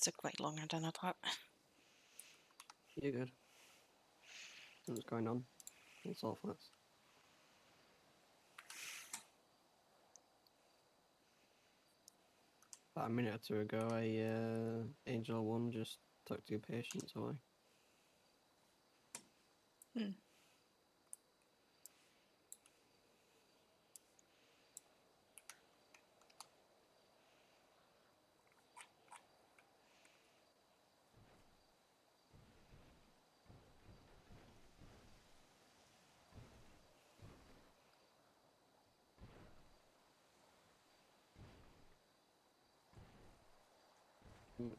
took way longer than I thought. You're good. What's going on? It's all flats. About a minute or two ago, Angel 1 just took 2 patients away. Hmm.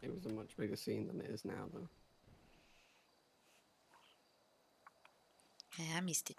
It was a much bigger scene than it is now, though. Yeah, I missed it.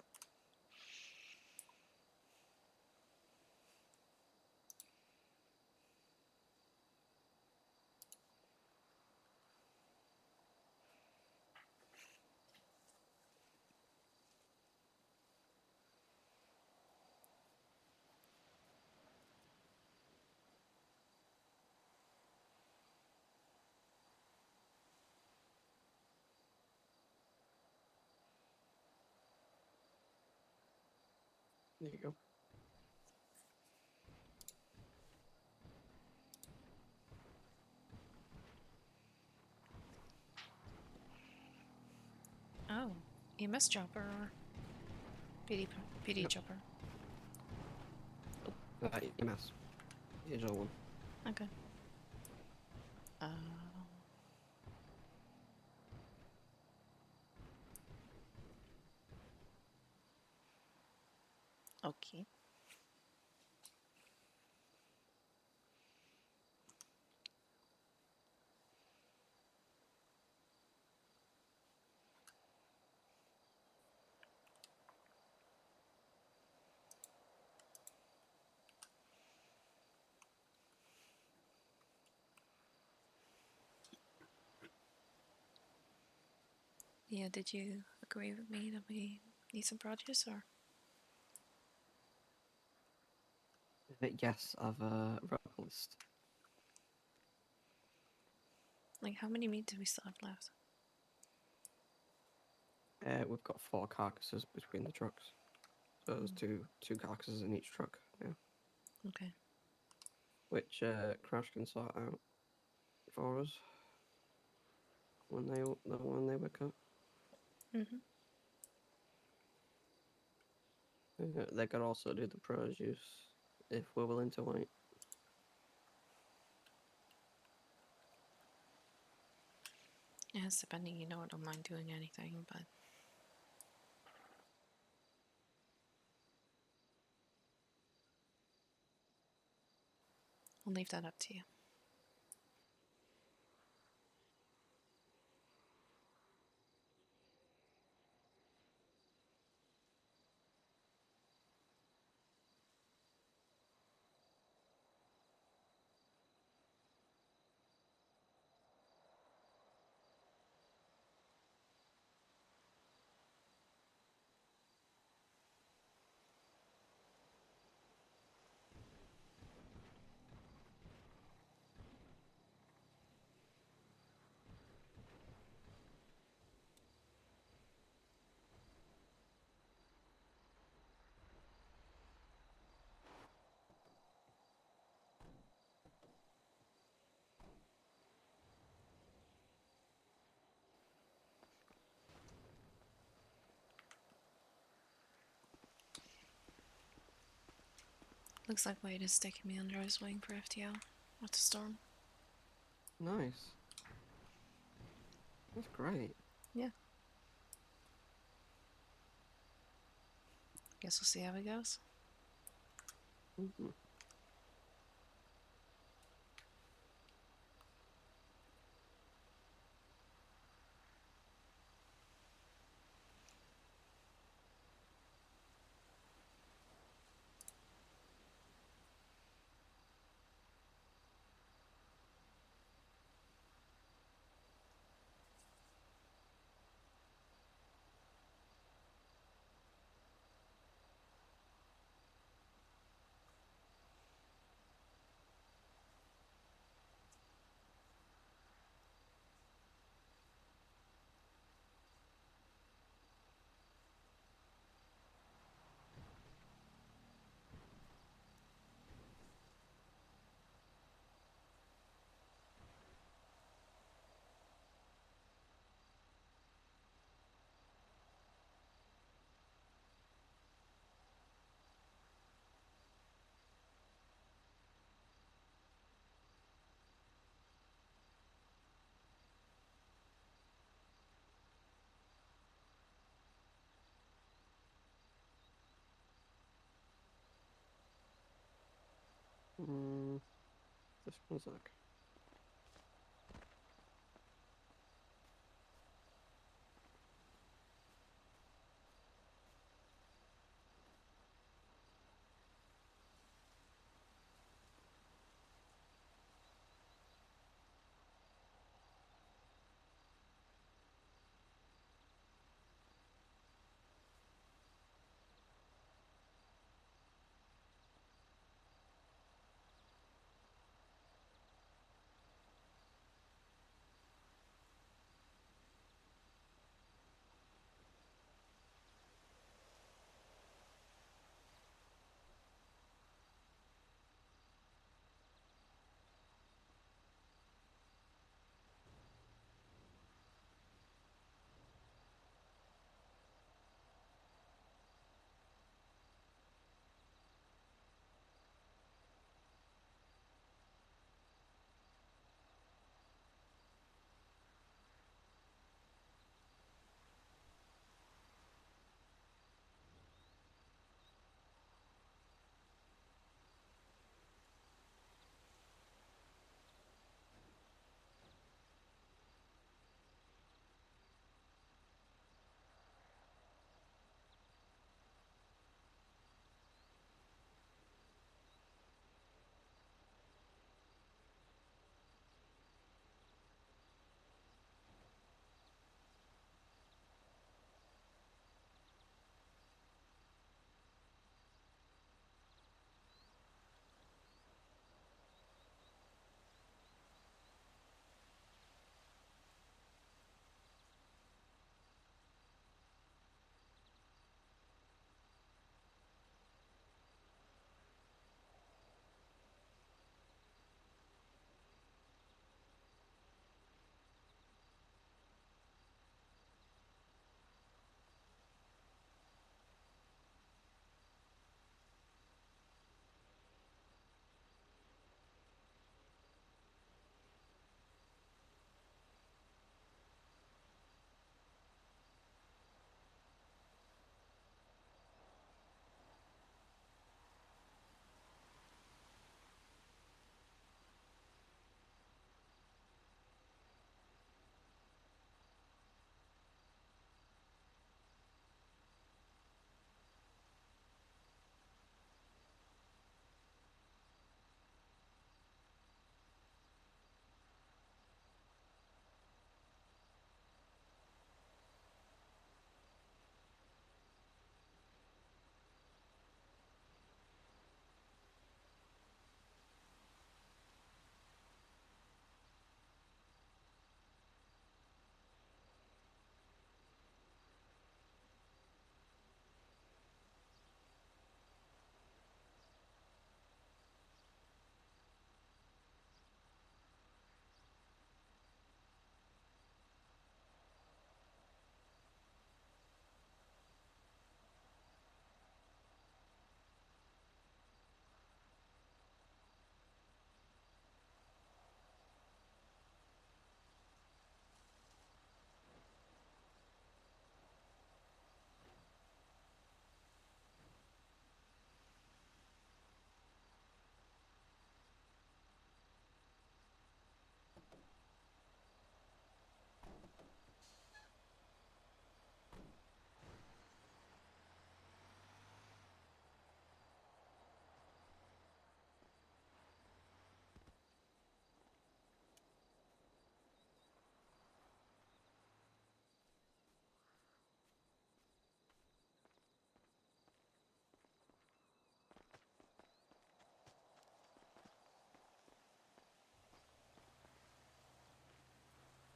There you go. Oh, EMS chopper or PD Yep. chopper. EMS. Angel 1. Okay. Okay. Yeah, did you agree with me that we need some produce or? Yes, I've wrote a list. Like, how many meat do we still have left? We've got 4 carcasses between the trucks. So there's two carcasses in each truck now, Okay. which Crash can sort out for us when they were cut. Mm-hmm. They could also do the produce if we're willing to wait. Yeah, it's depending, you know, I don't mind doing anything, but I'll leave that up to you. Looks like Wade is taking me under his wing for FTL with the storm. Nice. That's great. Yeah. Guess we'll see how it goes. Mhm. Just one sec.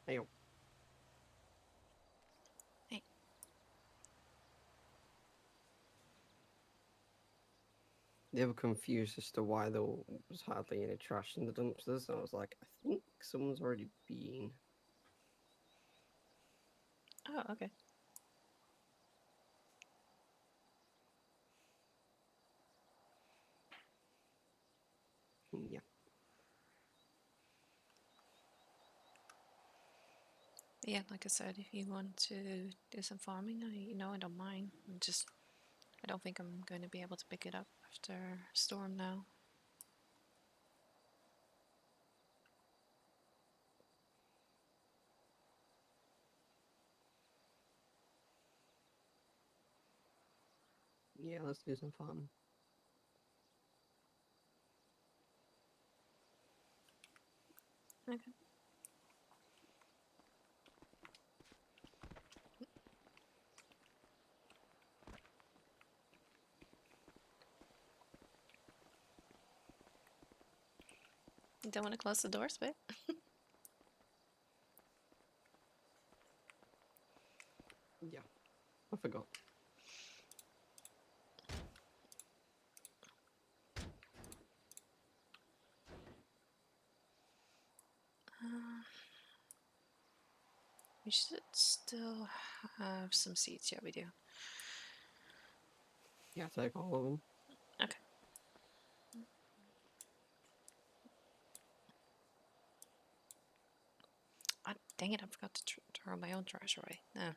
Hey, yo. Hey. They were confused as to why there was hardly any trash in the dumpsters. And I was like, I think someone's already been. Oh, okay. Yeah. Yeah, like I said, if you want to do some farming, I don't mind. I don't think I'm going to be able to pick it up after storm now. Yeah, let's do some fun. Okay. You don't want to close the doors, babe? Yeah, I forgot. We should still have some seats. Yeah, we do. Yeah, take all of them. Okay. Ah, dang it, I forgot to throw my own trash away. No.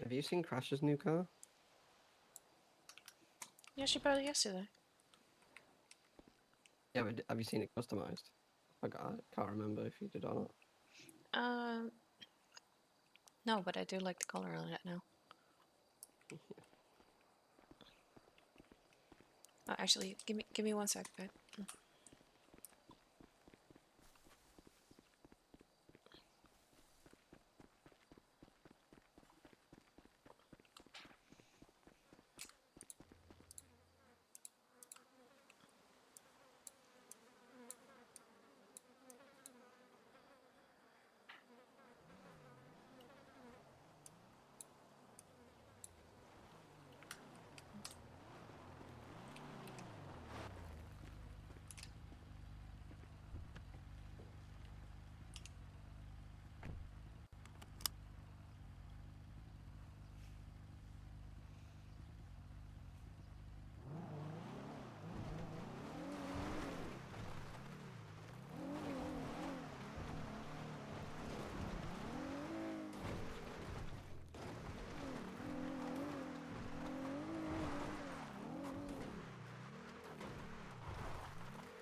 Have you seen Crash's new car? Yeah, she bought it yesterday. Yeah, but have you seen it customized? I can't remember if you did or not. Um, no, but I do like the color on it now. Oh, actually, give me 1 sec, babe.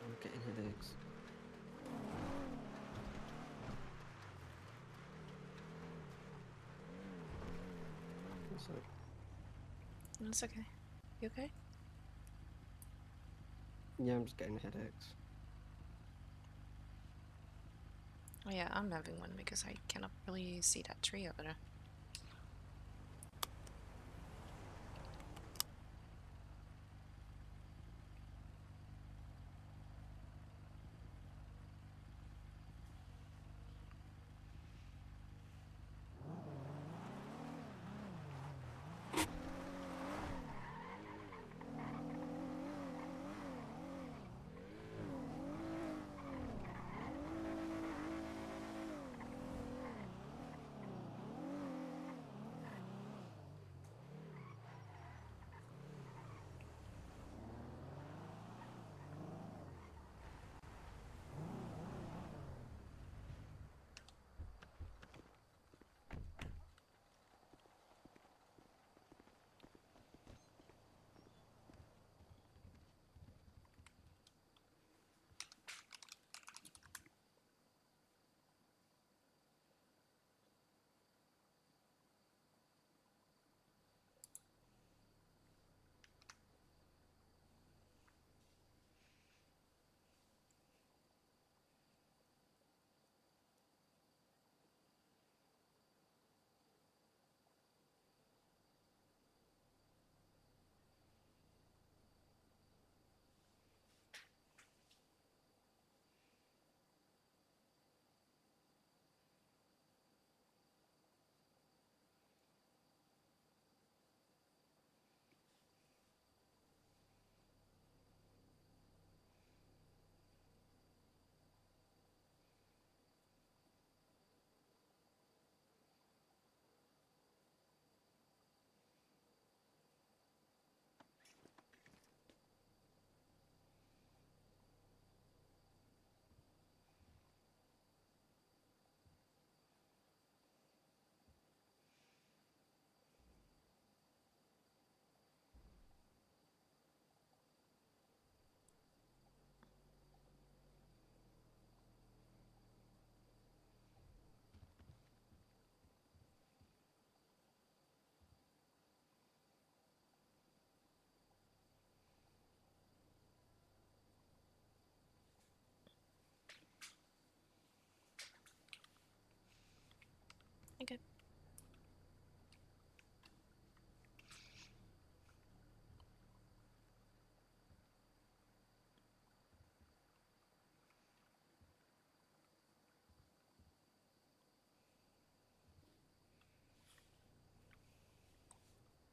I'm getting headaches. So, It's okay. You okay? yeah, I'm just getting headaches. Oh yeah, I'm having one because I cannot really see that tree over there.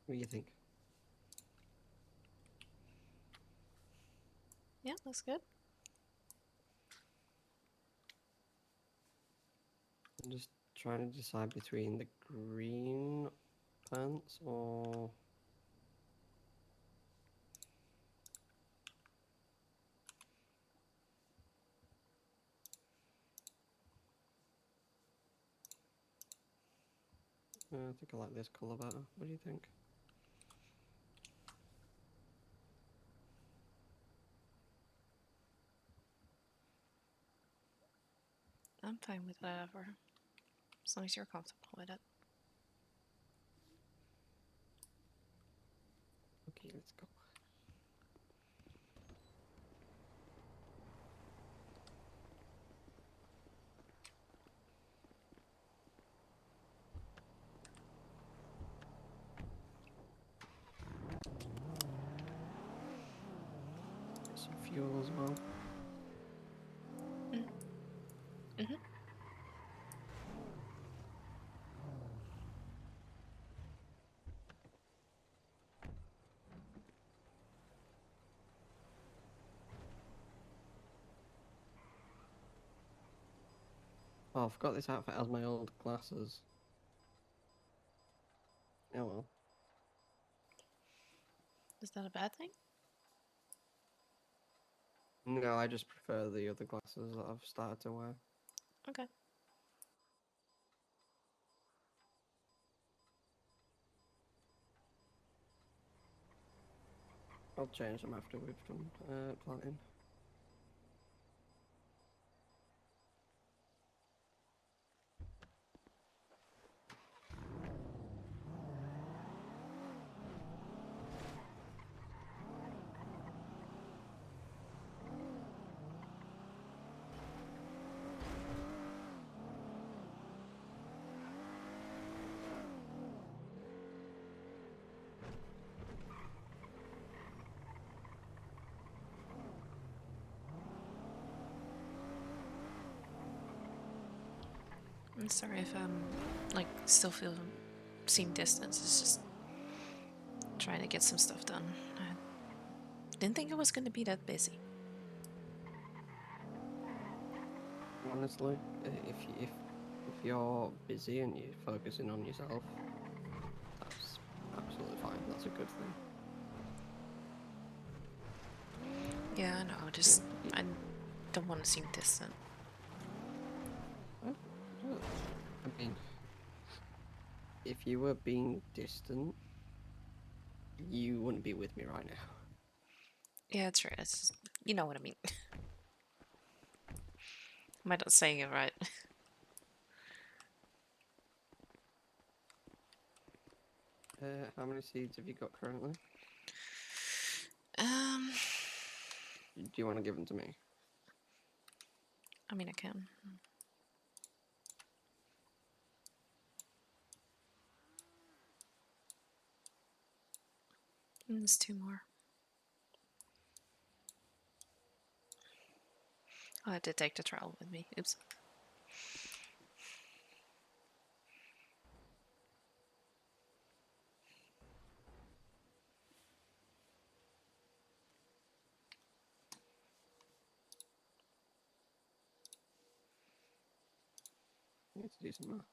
What do you think? Yeah, that's good. I'm just trying to decide between the green pants or I think I like this colour better. What do you think? I'm fine with whatever. As long as you're comfortable with it. Okay, let's go. Get some fuel as well. Mm-hmm. Oh, I forgot this outfit has my old glasses. Oh well. Is that a bad thing? No, I just prefer the other glasses that I've started to wear. Okay. I'll change them after we've done planting. I'm sorry if I'm like still seem distance. It's just trying to get some stuff done. I didn't think it was gonna be that busy. Honestly, if you're busy and you're focusing on yourself, that's absolutely fine. That's a good thing. Yeah, I know. Just I don't want to seem distant. I mean, if you were being distant, you wouldn't be with me right now. Yeah, it's right. It's just, you know what I mean. Am I not saying it right? How many seeds have you got currently? Um, Do you want to give them to me? I mean I can. There's 2 more. I had to take the trowel with me. Oops. I need to do some maths.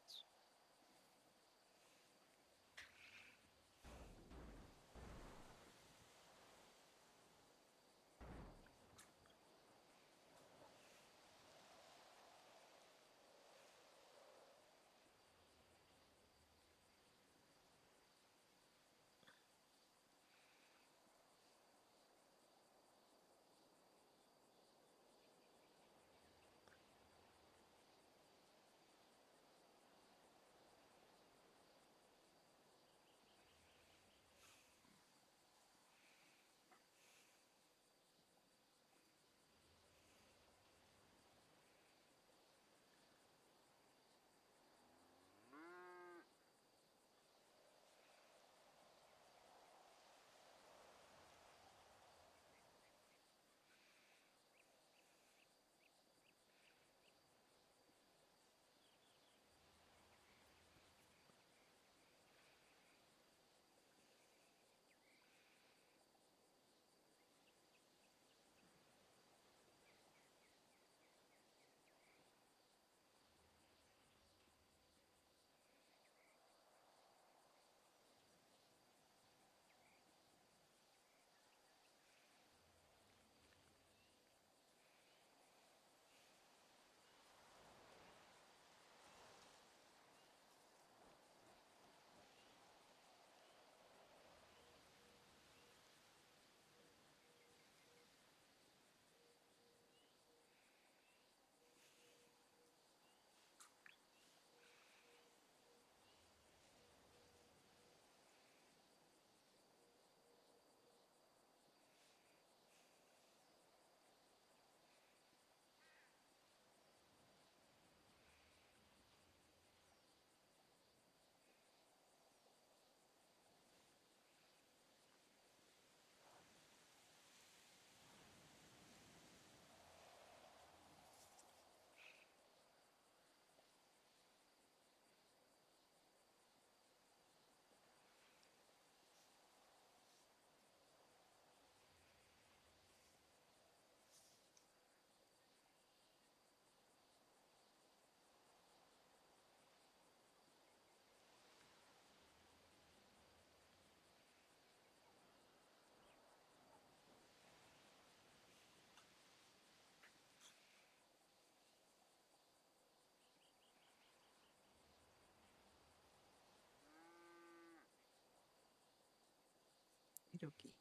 Okie dokie.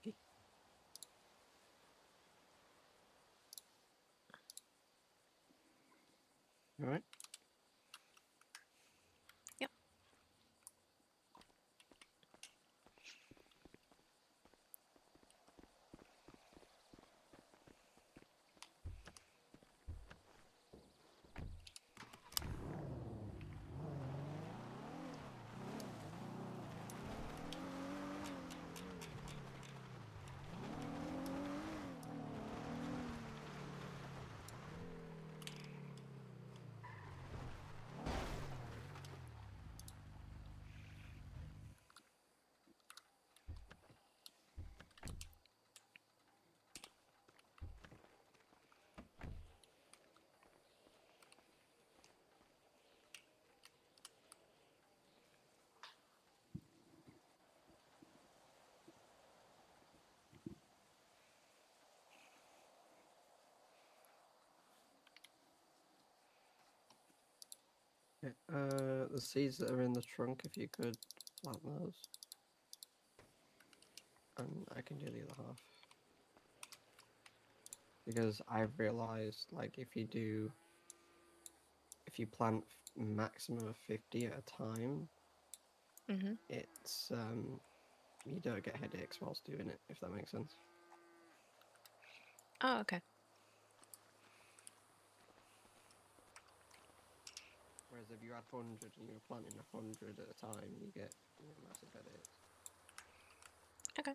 Okay. All right. Yep. Yeah, the seeds that are in the trunk, if you could plant those. And I can do the other half. Because I've realized, like, if you plant maximum of 50 at a time, Mm-hmm. it's, you don't get headaches whilst doing it, if that makes sense. Oh, okay. Whereas if you had 100 and you were planting 100 at a time, you get massive headaches. Okay.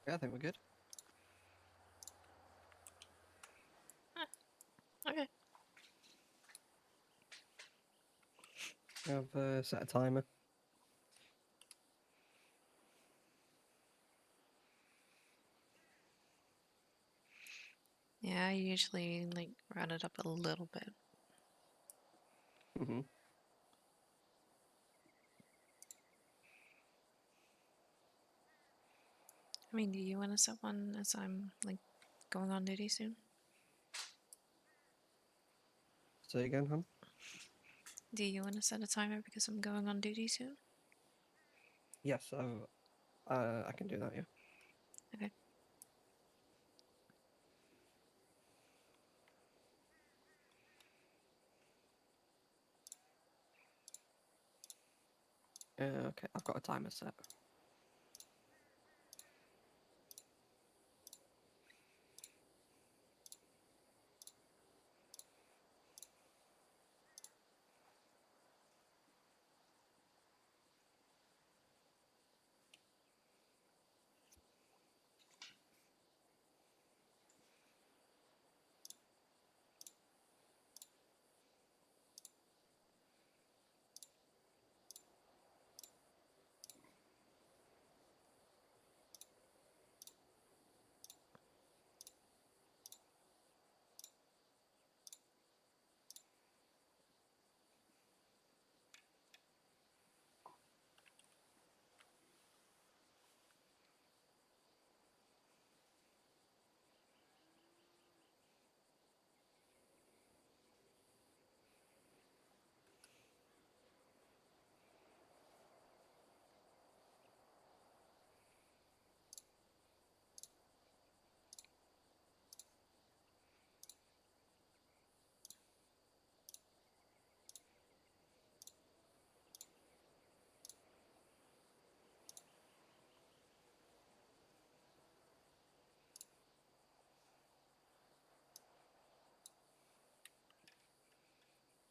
Yeah, I think we're good. Okay. I've set a timer. Yeah, I usually like round it up a little bit. Mm-hmm. I mean, do you want to set one as I'm like going on duty soon? Say again, hon? Do you want to set a timer because I'm going on duty soon? Yes, I can do that, yeah. Okay. Okay, I've got a timer set.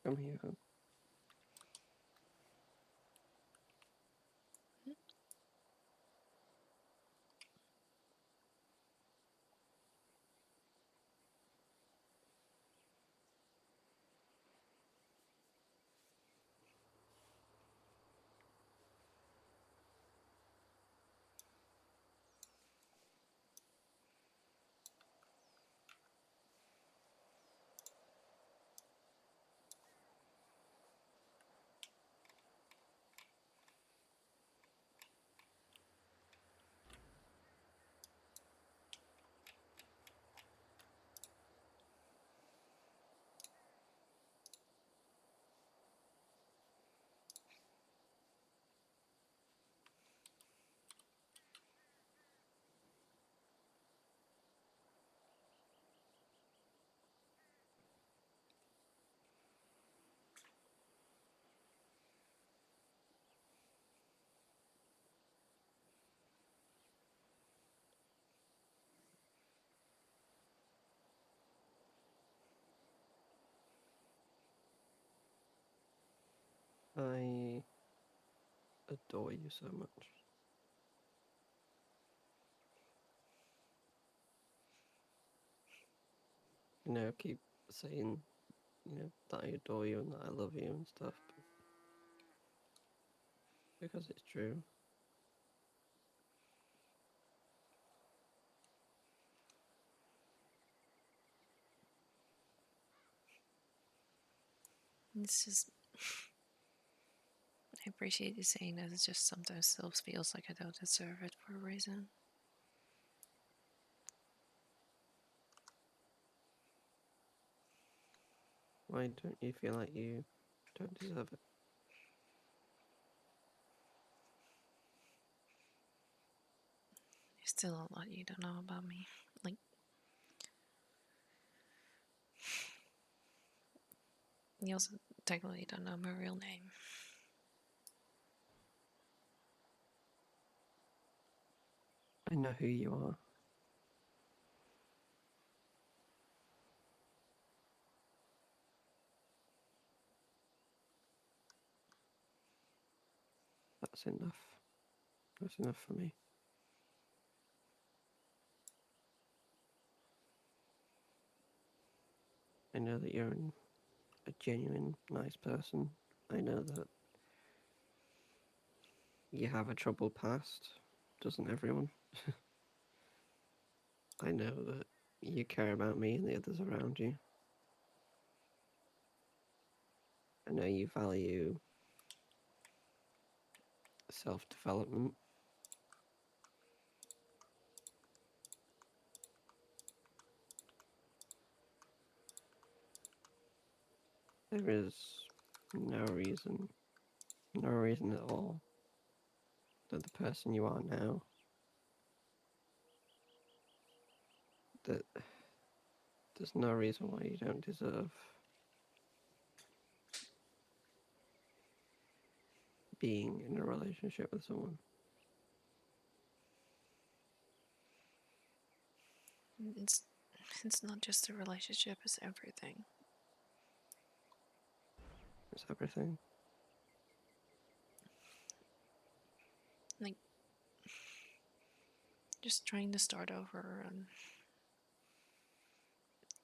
Come here, hon. I adore you so much. I keep saying, that I adore you and that I love you and stuff, because it's true. It's just I appreciate you saying that. It just sometimes still feels like I don't deserve it for a reason. Why don't you feel like you don't deserve it? There's still a lot you don't know about me. Like you also technically don't know my real name. I know who you are. That's enough. That's enough for me. I know that you're a genuine, nice person. I know that you have a troubled past. Doesn't everyone? I know that you care about me and the others around you. I know you value self-development. There is no reason at all that the person you are now, that there's no reason why you don't deserve being in a relationship with someone. It's it's not just a relationship, it's everything. It's everything. Like just trying to start over and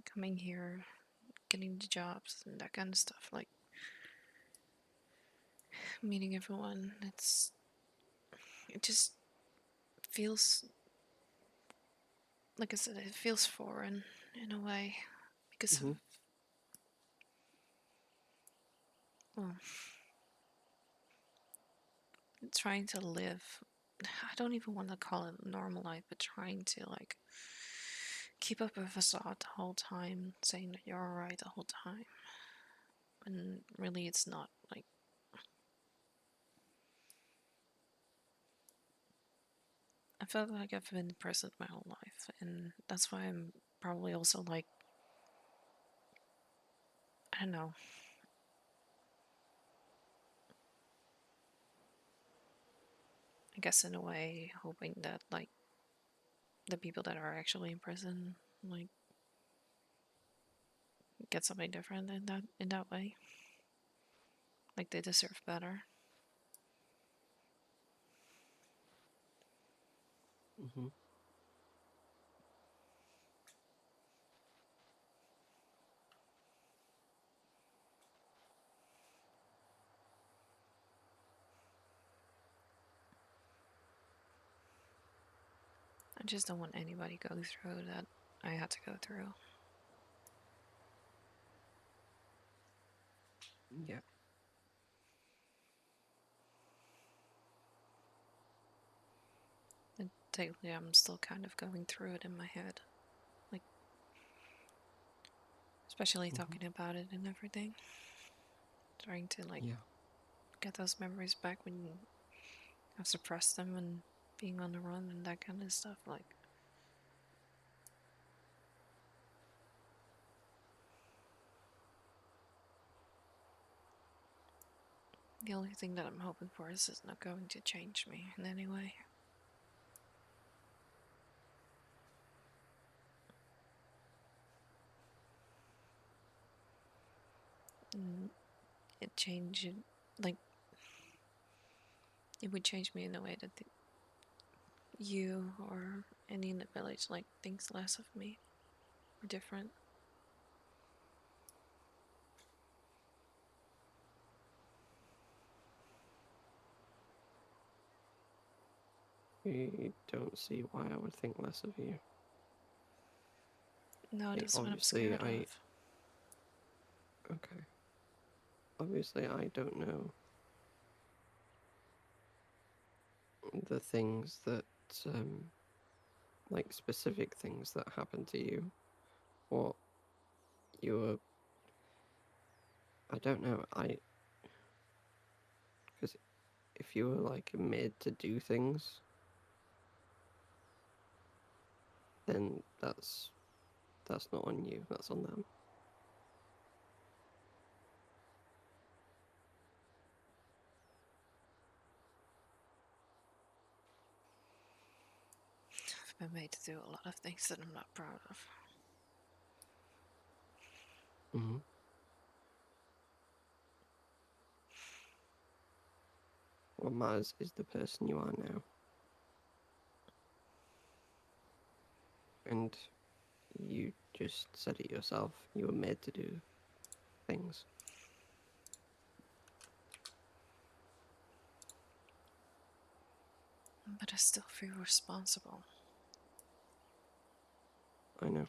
coming here, getting the jobs and that kind of stuff, like meeting everyone. It just feels, like I said, it feels foreign in a way because Mhm. of, well, trying to live. I don't even want to call it normal life, but trying to like keep up a facade the whole time, saying that you're alright the whole time. And really, it's not. Like, I felt like I've been present my whole life, and that's why I'm probably also like, I don't know. I guess in a way, hoping that like the people that are actually in prison like get something different in that way. Like they deserve better. Mhm. I just don't want anybody go through that I had to go through. Yeah. And technically, I'm still kind of going through it in my head, like especially Mhm. talking about it and everything. Trying to like Yeah. get those memories back when I've suppressed them and being on the run and that kind of stuff. Like, the only thing that I'm hoping for is it's not going to change me in any way. And it changed, like, it would change me in a way that you or any in the village, like, thinks less of me or different. I don't see why I would think less of you. No, Like, that's what I'm obviously, scared of. Okay. Obviously, I don't know the things that, like specific things that happened to you. What you were. I don't know. Because if you were like made to do things, then that's not on you. That's on them. I've been made to do a lot of things that I'm not proud of. Mm-hmm. What matters is the person you are now. And you just said it yourself. You were made to do things. But I still feel responsible. I know.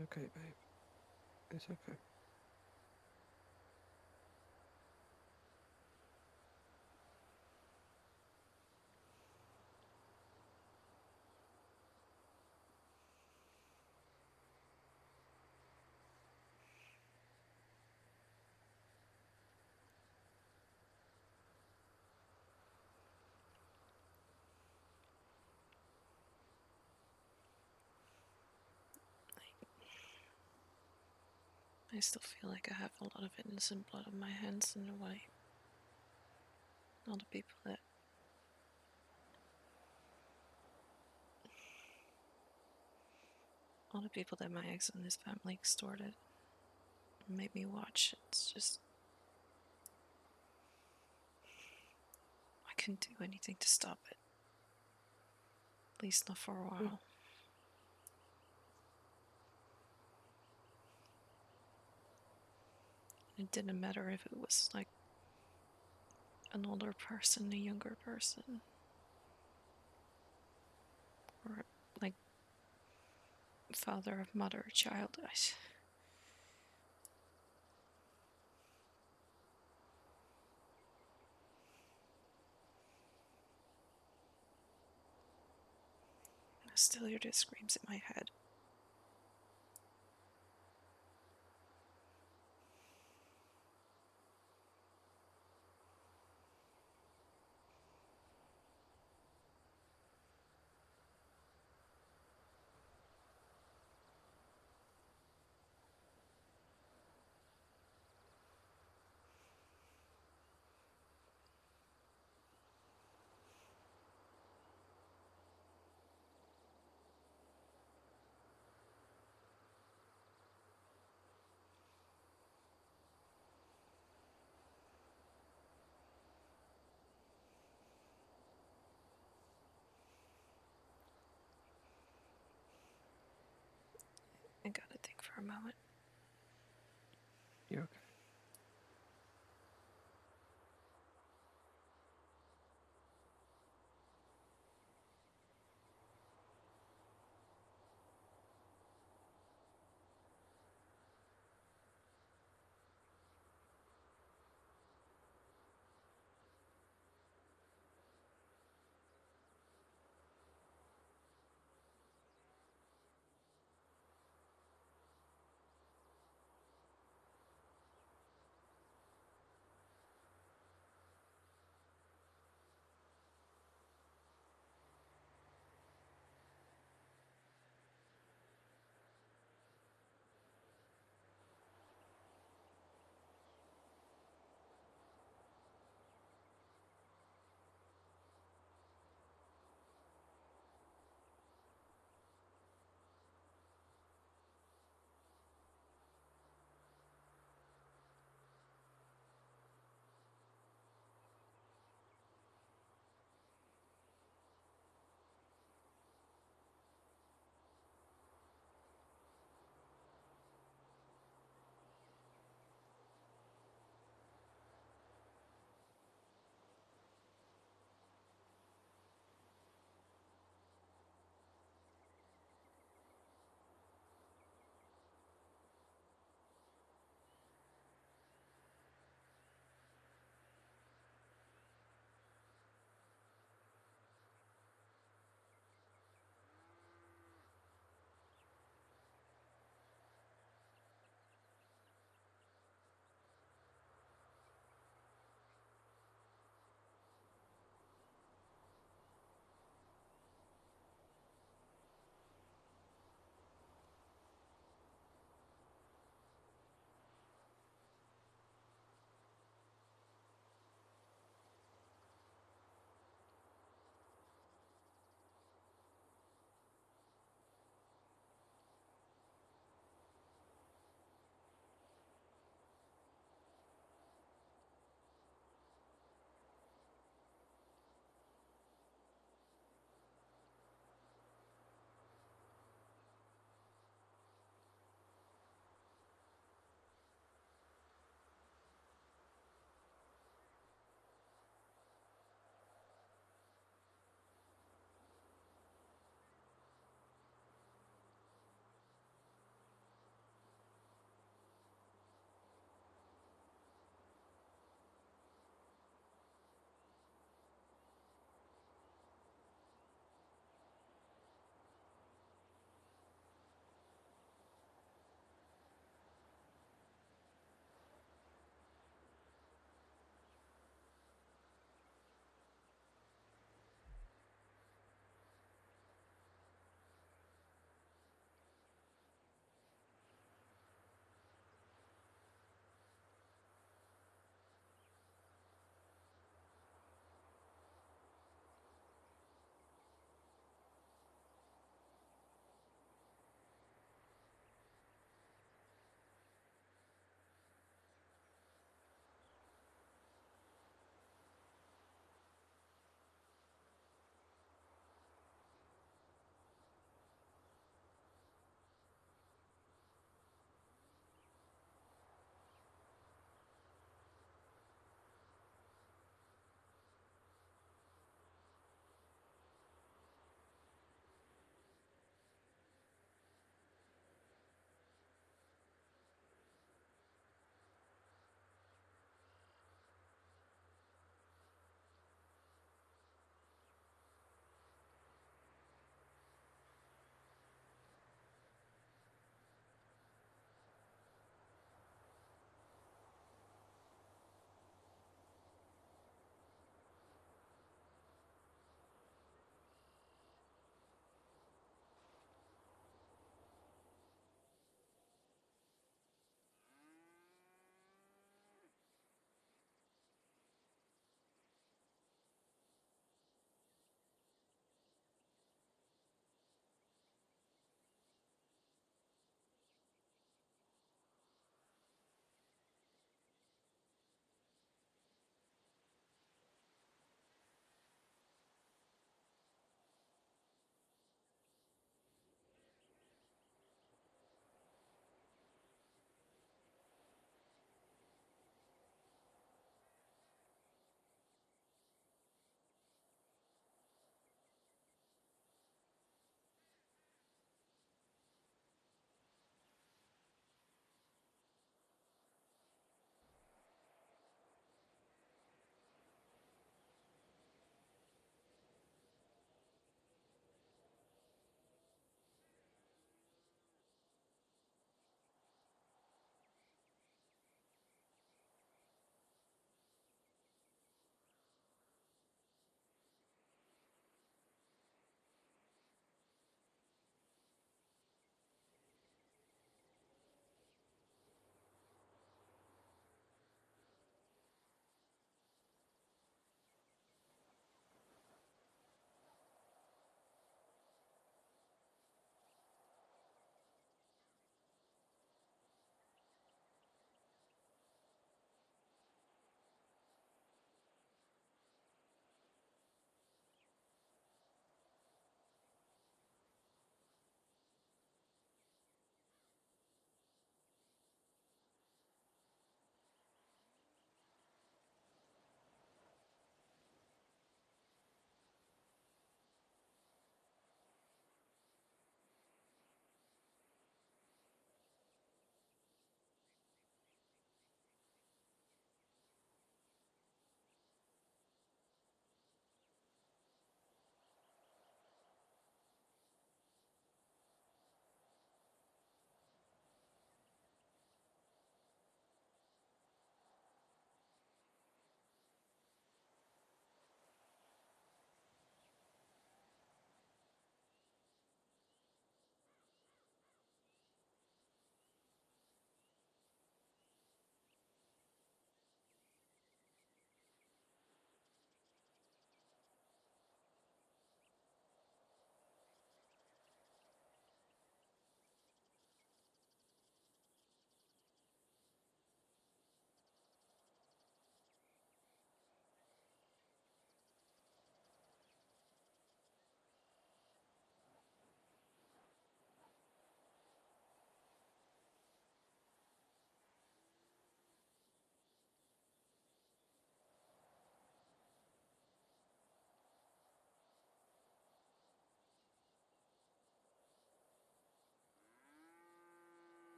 Okay, babe. It's okay. I still feel like I have a lot of innocent blood on my hands in a way. All the people that my ex and his family extorted and made me watch. It's just I couldn't do anything to stop it. At least not for a while. It didn't matter if it was like an older person, a younger person, or like father, mother, child. I still hear the screams in my head. I gotta think for a moment. You're okay.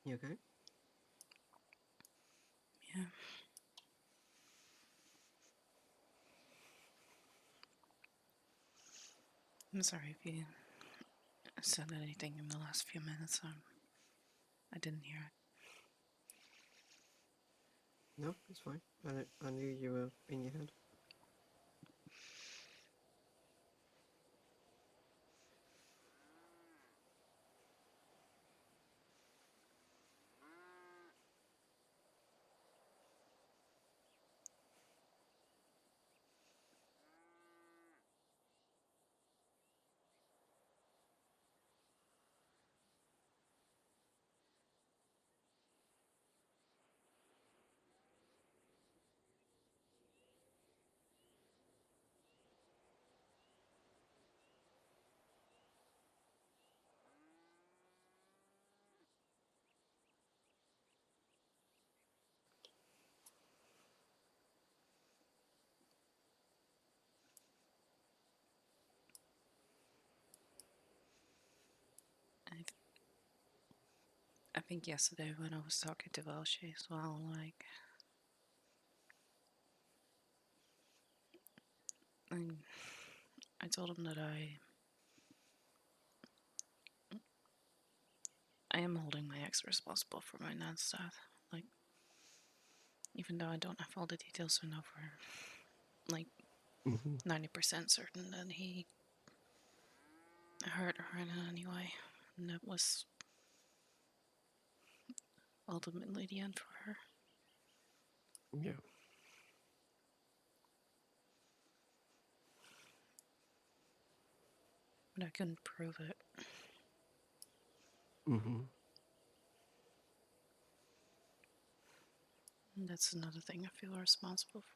You okay? Yeah. I'm sorry if you said anything in the last few minutes. I didn't hear it. No, it's fine. I knew you were in your head. I think yesterday when I was talking to Velshi as well, like, I told him that I am holding my ex responsible for my nan's death. Like, even though I don't have all the details, I know for like 90% certain that he hurt her in any way, and that was ultimately the end for her. Yeah. But I couldn't prove it. And that's another thing I feel responsible for.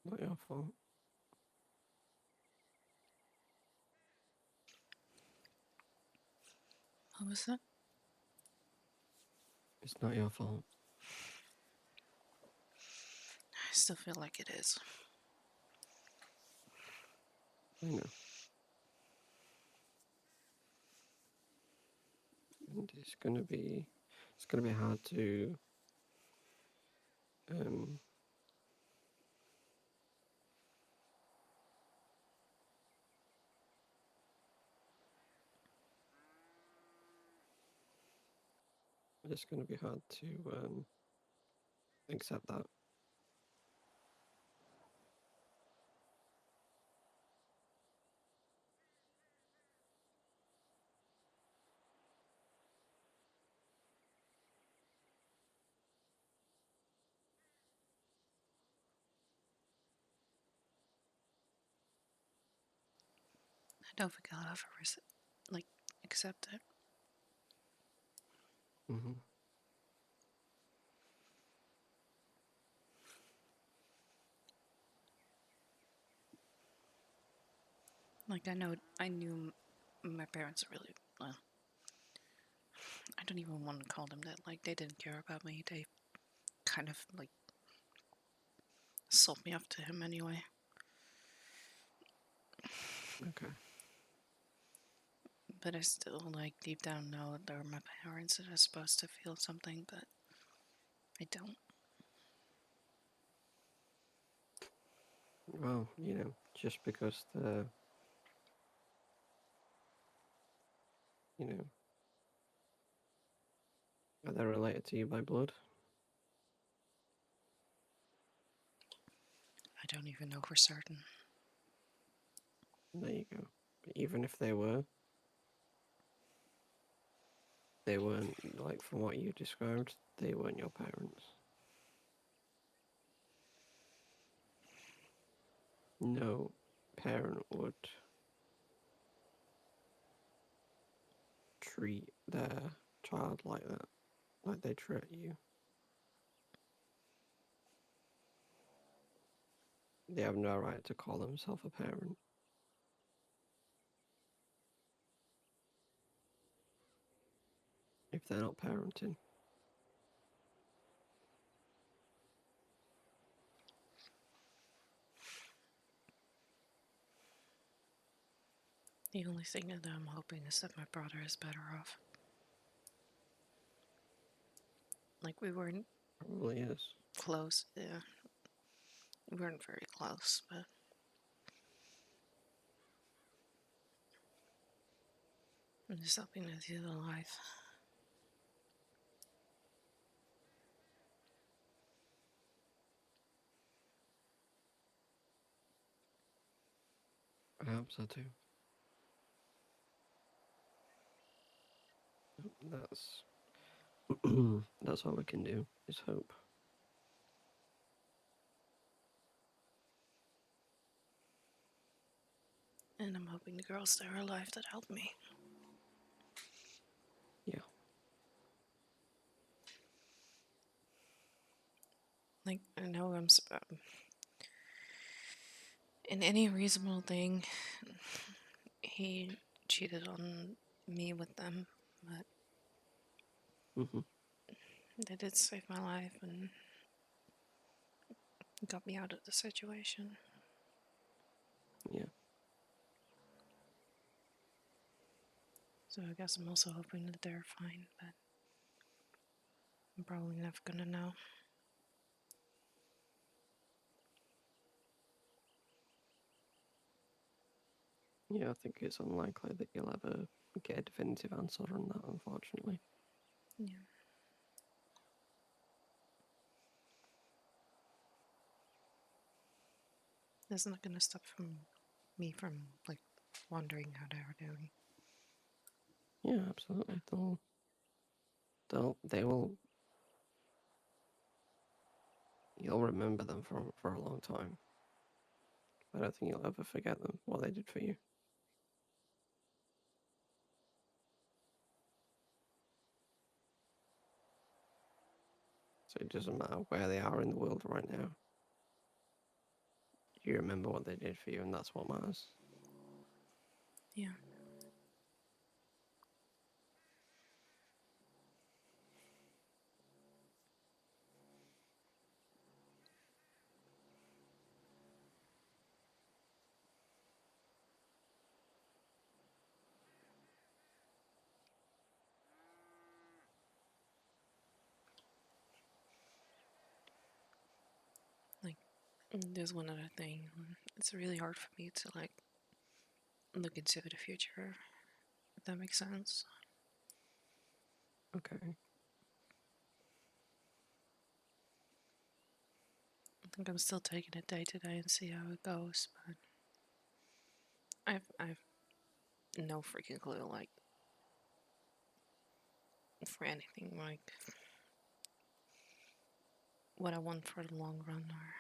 Not your fault. What was that? It's not your fault. I still feel like it is. I know. And it's gonna be hard to it's gonna be hard to accept that. I don't think I'll ever like accept it. Like I knew my parents really well. I don't even want to call them that. Like they didn't care about me. They kind of like sold me up to him anyway. Okay. But I still like deep down know they're my parents and I'm supposed to feel something, but I don't. Well, just because you know, are they related to you by blood? I don't even know for certain. There you go. But even if they weren't, like from what you described, they weren't your parents. No parent would treat their child like that, like they treat you. They have no right to call themselves a parent. if they're not parenting. The only thing that I'm hoping is that my brother is better off. Like, we weren't Probably is. close, yeah. We weren't very close, but I'm just hoping that he's alive. I hope so too. That's that's all we can do is hope. And I'm hoping the girls that are alive that helped me. Yeah. Like, I know in any reasonable thing, he cheated on me with them, but Hmm. they did save my life and got me out of the situation. Yeah. So I guess I'm also hoping that they're fine, but I'm probably never gonna know. Yeah, I think it's unlikely that you'll ever get a definitive answer on that, unfortunately. Yeah. That's not gonna stop me from like wondering how they were doing. Yeah, absolutely. They will. You'll remember them for a long time. I don't think you'll ever forget them, what they did for you. So it doesn't matter where they are in the world right now. You remember what they did for you, and that's what matters. Yeah. Like, there's one other thing. It's really hard for me to like look into the future, if that makes sense. Okay. I think I'm still taking it day to day and see how it goes, but I've no freaking clue, like, for anything, like what I want for the long run, or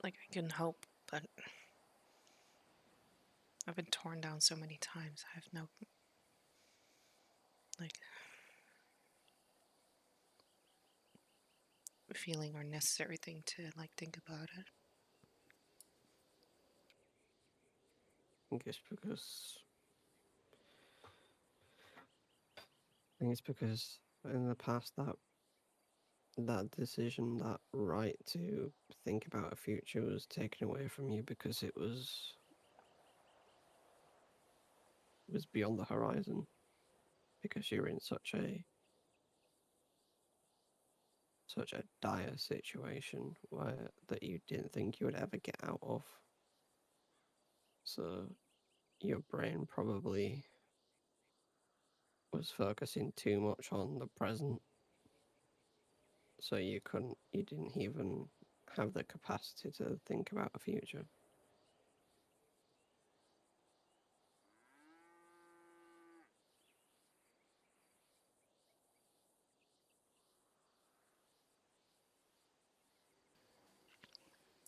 like I can hope, but I've been torn down so many times. I have no like feeling or necessary thing to like think about it. I think it's because in the past that decision, that right to think about a future was taken away from you because it was beyond the horizon, because you're in such a dire situation where that you didn't think you would ever get out of. So your brain probably was focusing too much on the present, so you didn't even have the capacity to think about a future.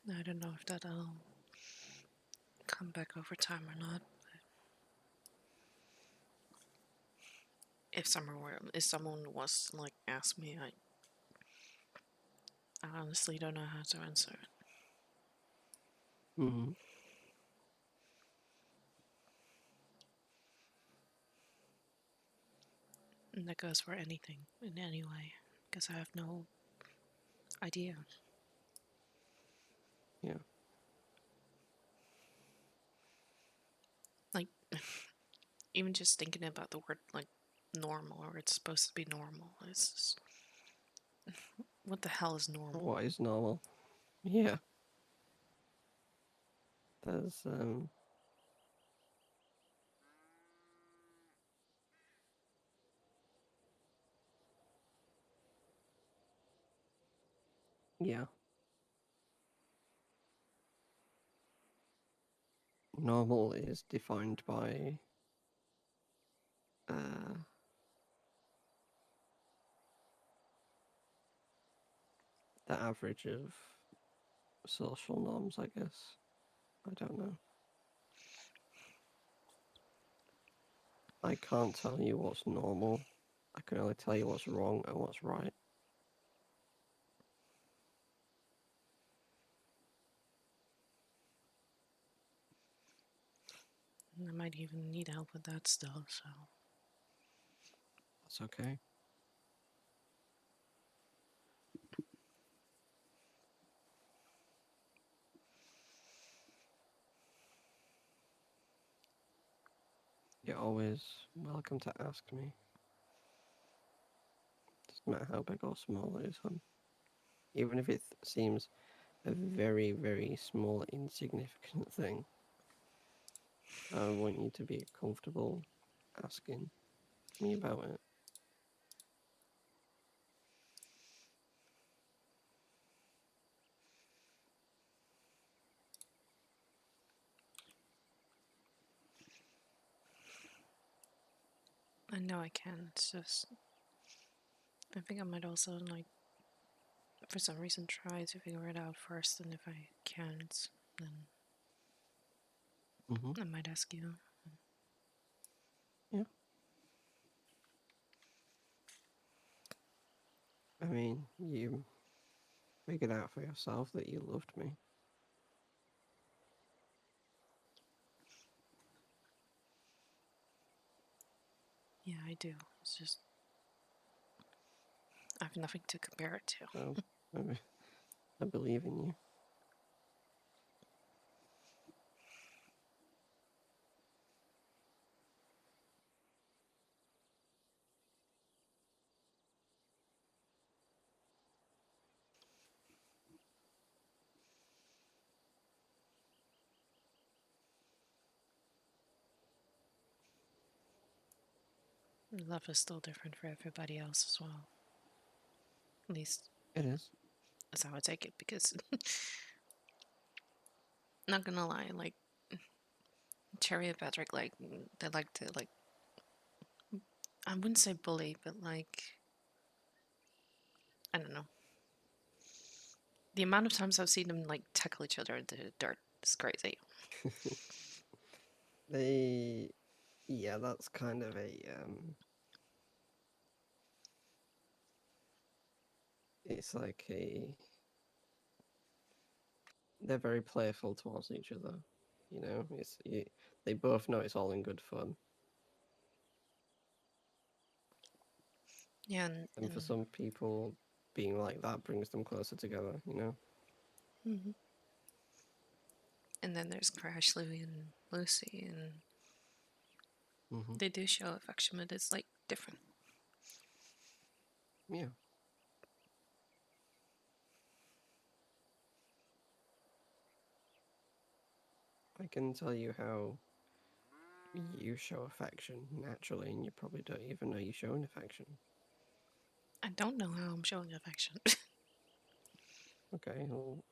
I don't know if that'll come back over time or not. But if someone was to like ask me, I honestly don't know how to answer it. Mm-hmm. And that goes for anything in any way, because I have no idea. Yeah. Like, even just thinking about the word like normal, or it's supposed to be normal, it's just, what the hell is normal? What is normal? Yeah. There's yeah. Normal is defined by the average of social norms, I guess. I don't know. I can't tell you what's normal. I can only tell you what's wrong and what's right. I might even need help with that still, so. That's okay. You're always welcome to ask me. Doesn't matter how big or small it is, hon. Even if it seems a very, very small, insignificant thing, I want you to be comfortable asking me about it. I know I can, it's just. I think I might also, like, for some reason, try to figure it out first, and if I can't, then Mm-hmm. I might ask you. Yeah. I mean, you figured out for yourself that you loved me. Yeah, I do. It's just. I have nothing to compare it to. So, I believe in you. Love is still different for everybody else as well. At least It is. that's how I take it, because not gonna lie, like Cherry and Patrick, like they like to like, I wouldn't say bully, but like, I don't know. The amount of times I've seen them like tackle each other into the dirt is crazy. Yeah, that's kind of a it's like they're very playful towards each other. You know, they both know it's all in good fun. Yeah, And for some people, being like that brings them closer together, you know? mhm. And then there's Crash, Louie, and Lucy, and Mm-hmm. they do show affection, but it's like different. Yeah. I can tell you how you show affection naturally, and you probably don't even know you're showing affection. I don't know how I'm showing affection. Okay, well,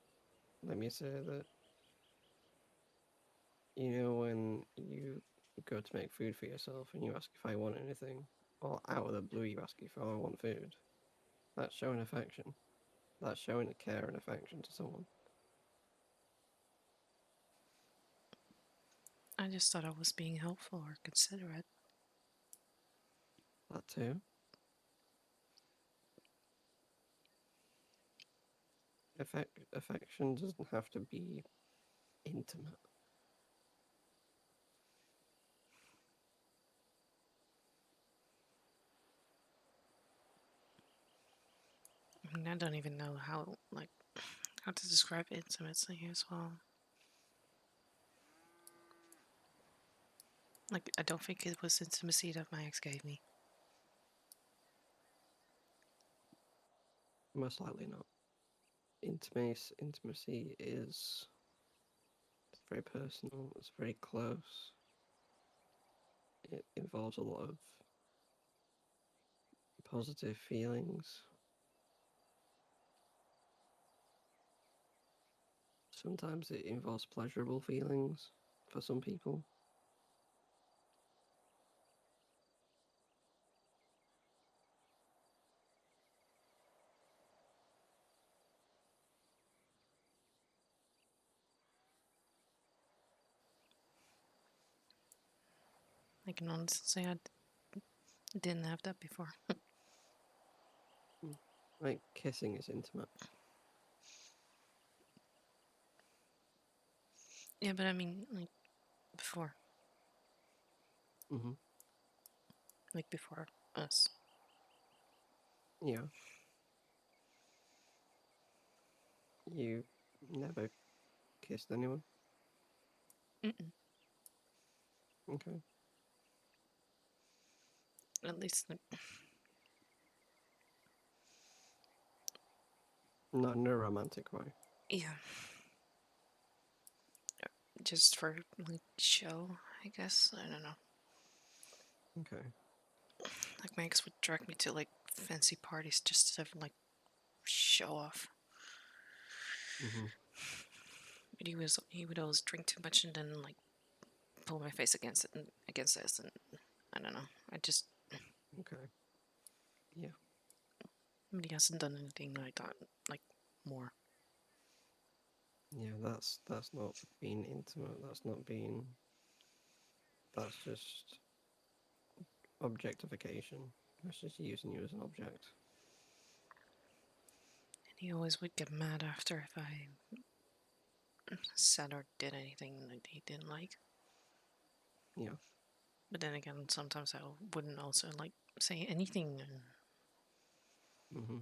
let me say that, you know, when you go to make food for yourself and you ask if I want anything, or out of the blue you ask if I want food, that's showing affection. That's showing a care and affection to someone. I just thought I was being helpful or considerate. That too. Affection doesn't have to be intimate. I don't even know how to describe intimacy as well. Like, I don't think it was intimacy that my ex gave me. Most likely not. Intimacy is it's very personal. It's very close. It involves a lot of positive feelings. Sometimes it involves pleasurable feelings for some people. I can honestly say didn't have that before. Like kissing is intimate. Yeah, but I mean, like, before. Mm-hmm. Like, before us. Yeah. You never kissed anyone? Mm-mm. Okay. At least, like, Not in a romantic way. yeah. Just for, like, show, I guess. I don't know. Okay. Like, my ex would drag me to, like, fancy parties just to, like, show off. Mm-hmm. But he would always drink too much and then, like, pull my face against this, and I don't know. I just, Okay. Yeah. but he hasn't done anything like that, like, more. Yeah, that's not being intimate. That's just objectification. That's just using you as an object. And he always would get mad after if I said or did anything that he didn't like. Yeah. But then again, sometimes I wouldn't also, like, say anything. And Mm-hmm.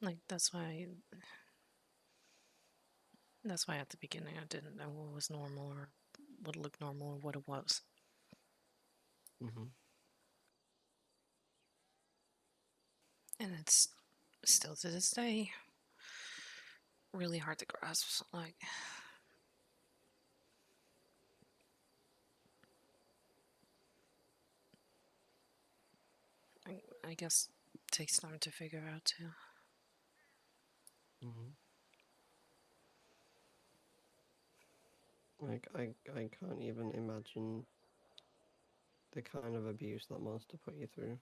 like, that's why at the beginning I didn't know what was normal or what looked normal or what it was. Mm-hmm. And it's still to this day really hard to grasp. Like, I guess it takes time to figure out too. Mm-hmm. Like I can't even imagine the kind of abuse that monster put you through.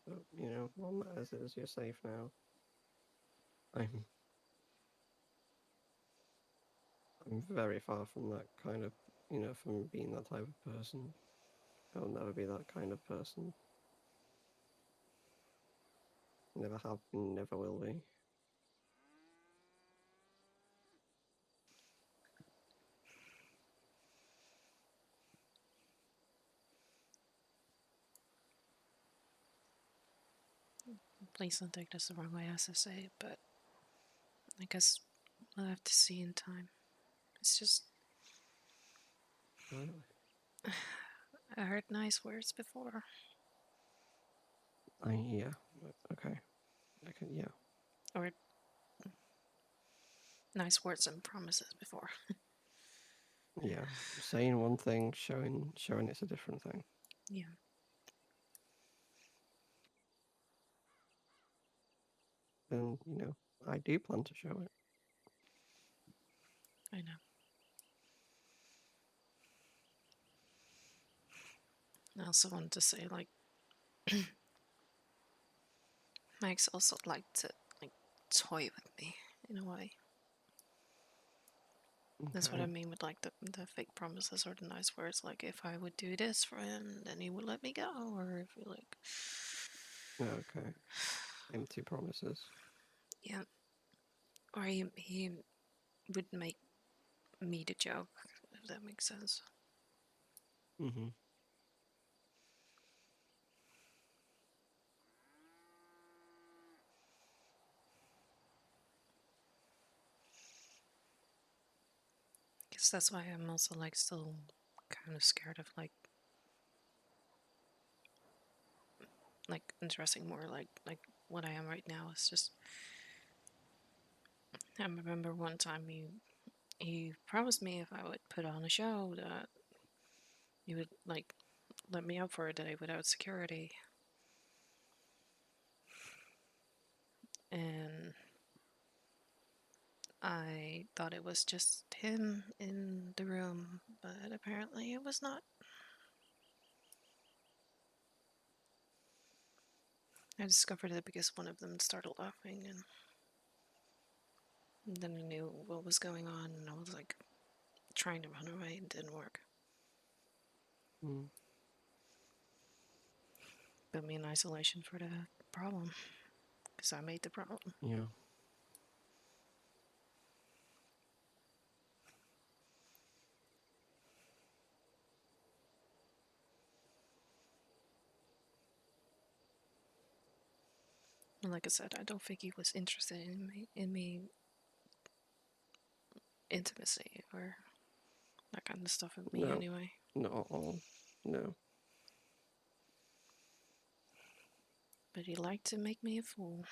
But what matters is you're safe now. I'm I'm very far from that kind of from being that type of person. I'll never be that kind of person. Never have been, never will be. Please don't take this the wrong way, as I say, but I guess we'll have to see in time. It's just, Really? I heard nice words before. Yeah. Okay. I can. Yeah. Or nice words and promises before. Yeah. Saying one thing, showing it's a different thing. Yeah. And I do plan to show it. I know. I also wanted to say, like, Max also liked to, like, toy with me in a way. That's what I Okay. mean with, like, the fake promises or the nice words. Like, if I would do this for him, then he would let me go. Or if he, like, Okay. Empty promises. Yeah. Or he would make me the joke, if that makes sense. Mm-hmm. Guess that's why I'm also like still kind of scared of like interesting more like what I am right now. It's just I remember one time he promised me if I would put on a show that he would like let me up for a day without security. And I thought it was just him in the room, but apparently it was not. I discovered it because one of them started laughing, and then I knew what was going on, and I was like trying to run away and it didn't work. Mm. Put me in isolation for the problem, because I made the problem. Yeah. And like I said, I don't think he was interested in me intimacy or that kind of stuff with me No. anyway. Not at all. No. But he liked to make me a fool.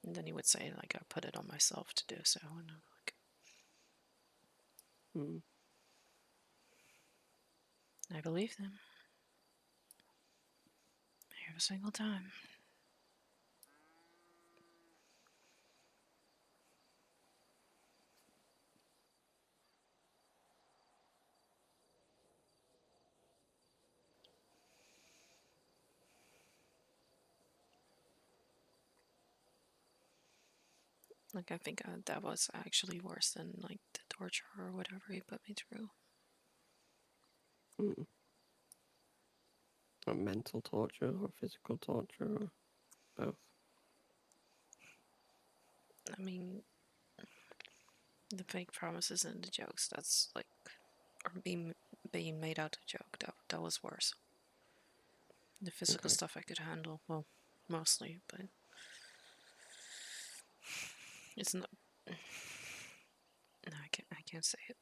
And then he would say like I put it on myself to do so, and I'm like, Mm. I believed him every single time. Like I think that was actually worse than like the torture or whatever he put me through. Mm. Or mental torture or physical torture or both. I mean, the fake promises and the jokes, that's like, or being made out a joke, that was worse. The physical Okay. stuff I could handle, well, mostly, but it's not. No, I can't say it.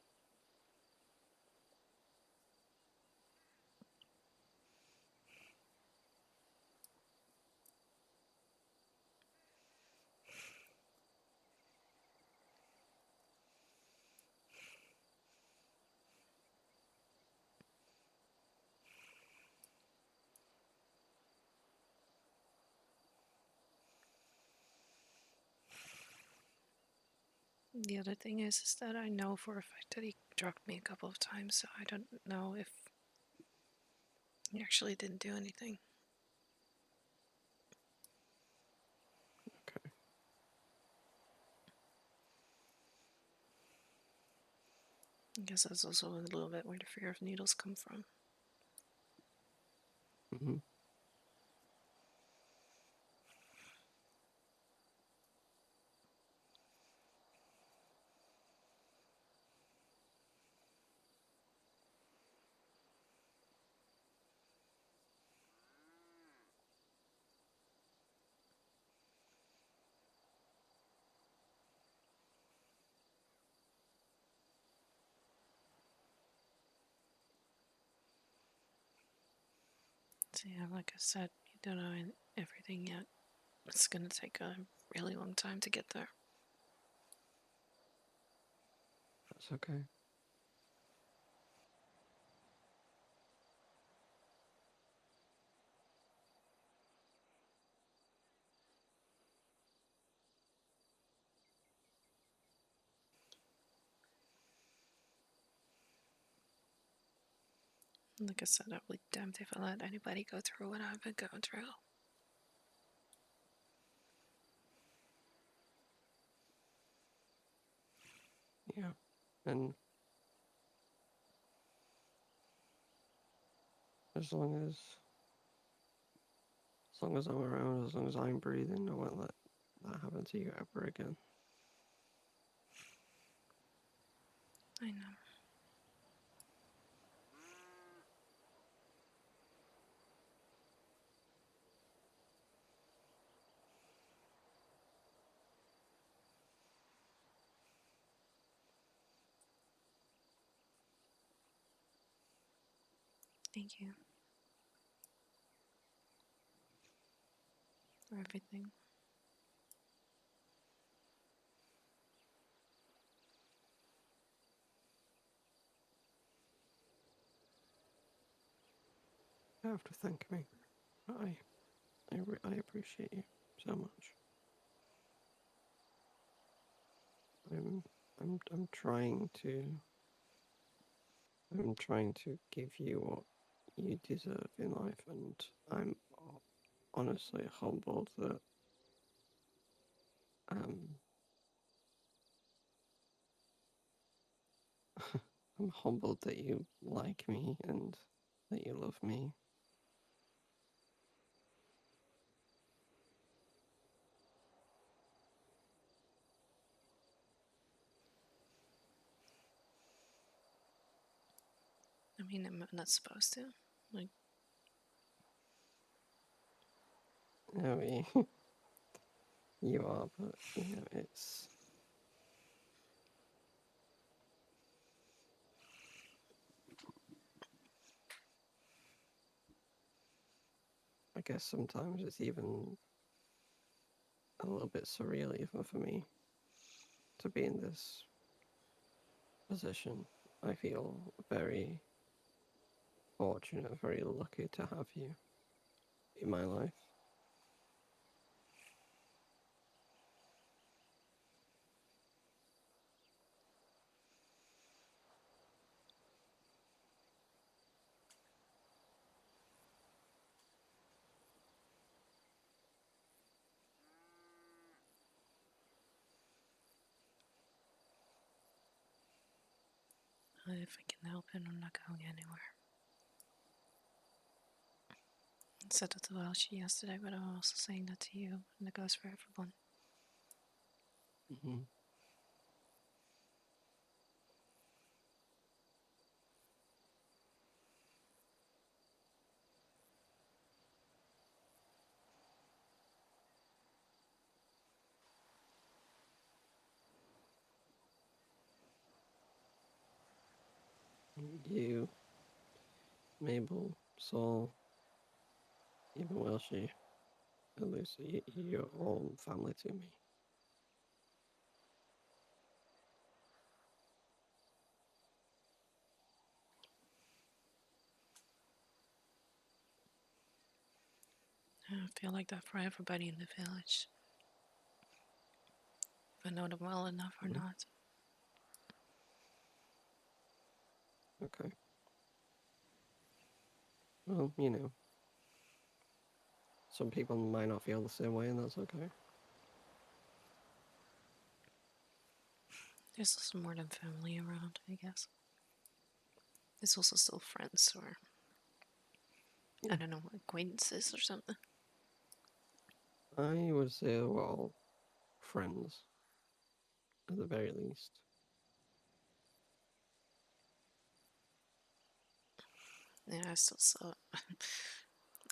The other thing is that I know for a fact that he drugged me a couple of times, so I don't know if he actually didn't do anything. Okay. I guess that's also a little bit where the fear of needles come from. Mm-hmm. So yeah, like I said, you don't know everything yet. It's gonna take a really long time to get there. That's okay. Like I said, I'll be damned if I let anybody go through what I've been going through. Yeah, and as long as I'm around, as long as I'm breathing, I won't let that happen to you ever again. I know. Thank you for everything. You have to thank me. I appreciate you so much. I'm I'm trying to give you what you deserve in life, and I'm honestly humbled that um I'm humbled that you like me and that you love me. I mean, I'm not supposed to. Like, I mean, you are, but you know, it's. I guess sometimes it's even a little bit surreal, even for me, to be in this position. I feel very fortunate, very lucky to have you in my life. if I can help it, I'm not going anywhere. I said that to Welsh yesterday, but I'm also saying that to you, and it goes for everyone. Mm-hmm. You, Mabel, Saul, even Welshie, and Lucy, you're all family to me. I feel like that for everybody in the village. If I know them well enough or Mhm. not. Okay. Well, you know, some people might not feel the same way, and that's okay. There's also more than family around, I guess. There's also still friends or, Yeah. I don't know, acquaintances or something. I would say we're all friends, at the very least. Yeah, I still saw.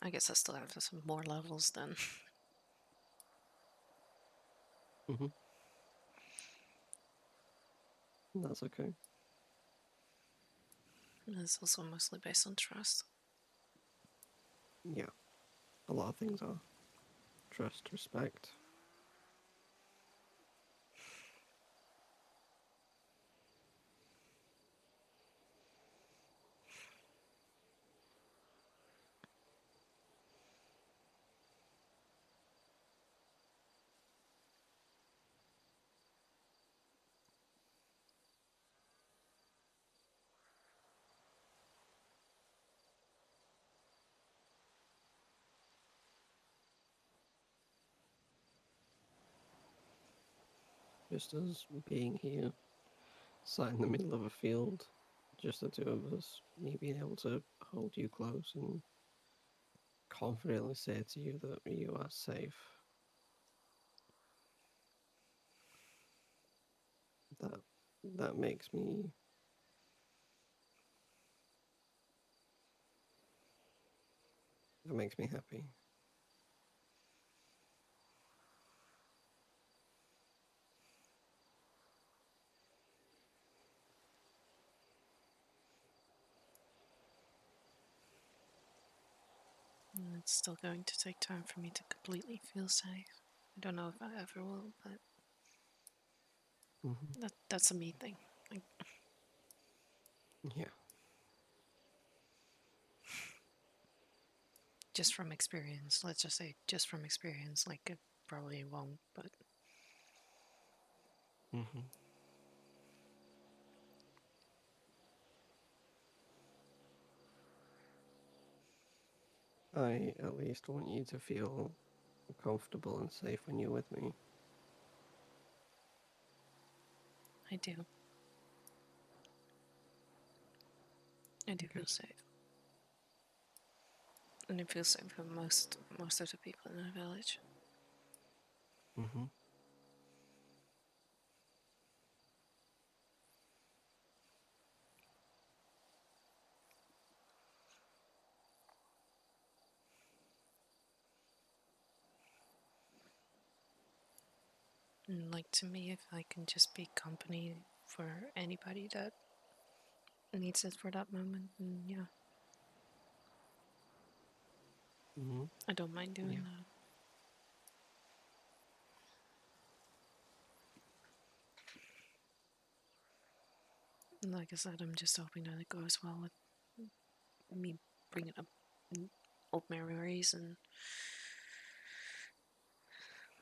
I guess I still have some more levels than. Mm-hmm. That's okay. It's also mostly based on trust. Yeah, a lot of things are. Trust, respect. Just as being here sat in the middle of a field, just the two of us, me being able to hold you close and confidently say to you that you are safe. That that makes me happy. And it's still going to take time for me to completely feel safe. I don't know if I ever will, but Hmm. that's a me thing. Like, Yeah. just from experience, let's just say, just from experience, like it probably won't, but Hmm. I at least want you to feel comfortable and safe when you're with me. I do. I do feel Good. safe. And it feels safe for most of the people in the village. Hmm. And like to me, if I can just be company for anybody that needs it for that moment, then yeah, Hmm. I don't mind doing Yeah. that. And like I said, I'm just hoping that it goes well with me bringing up old memories and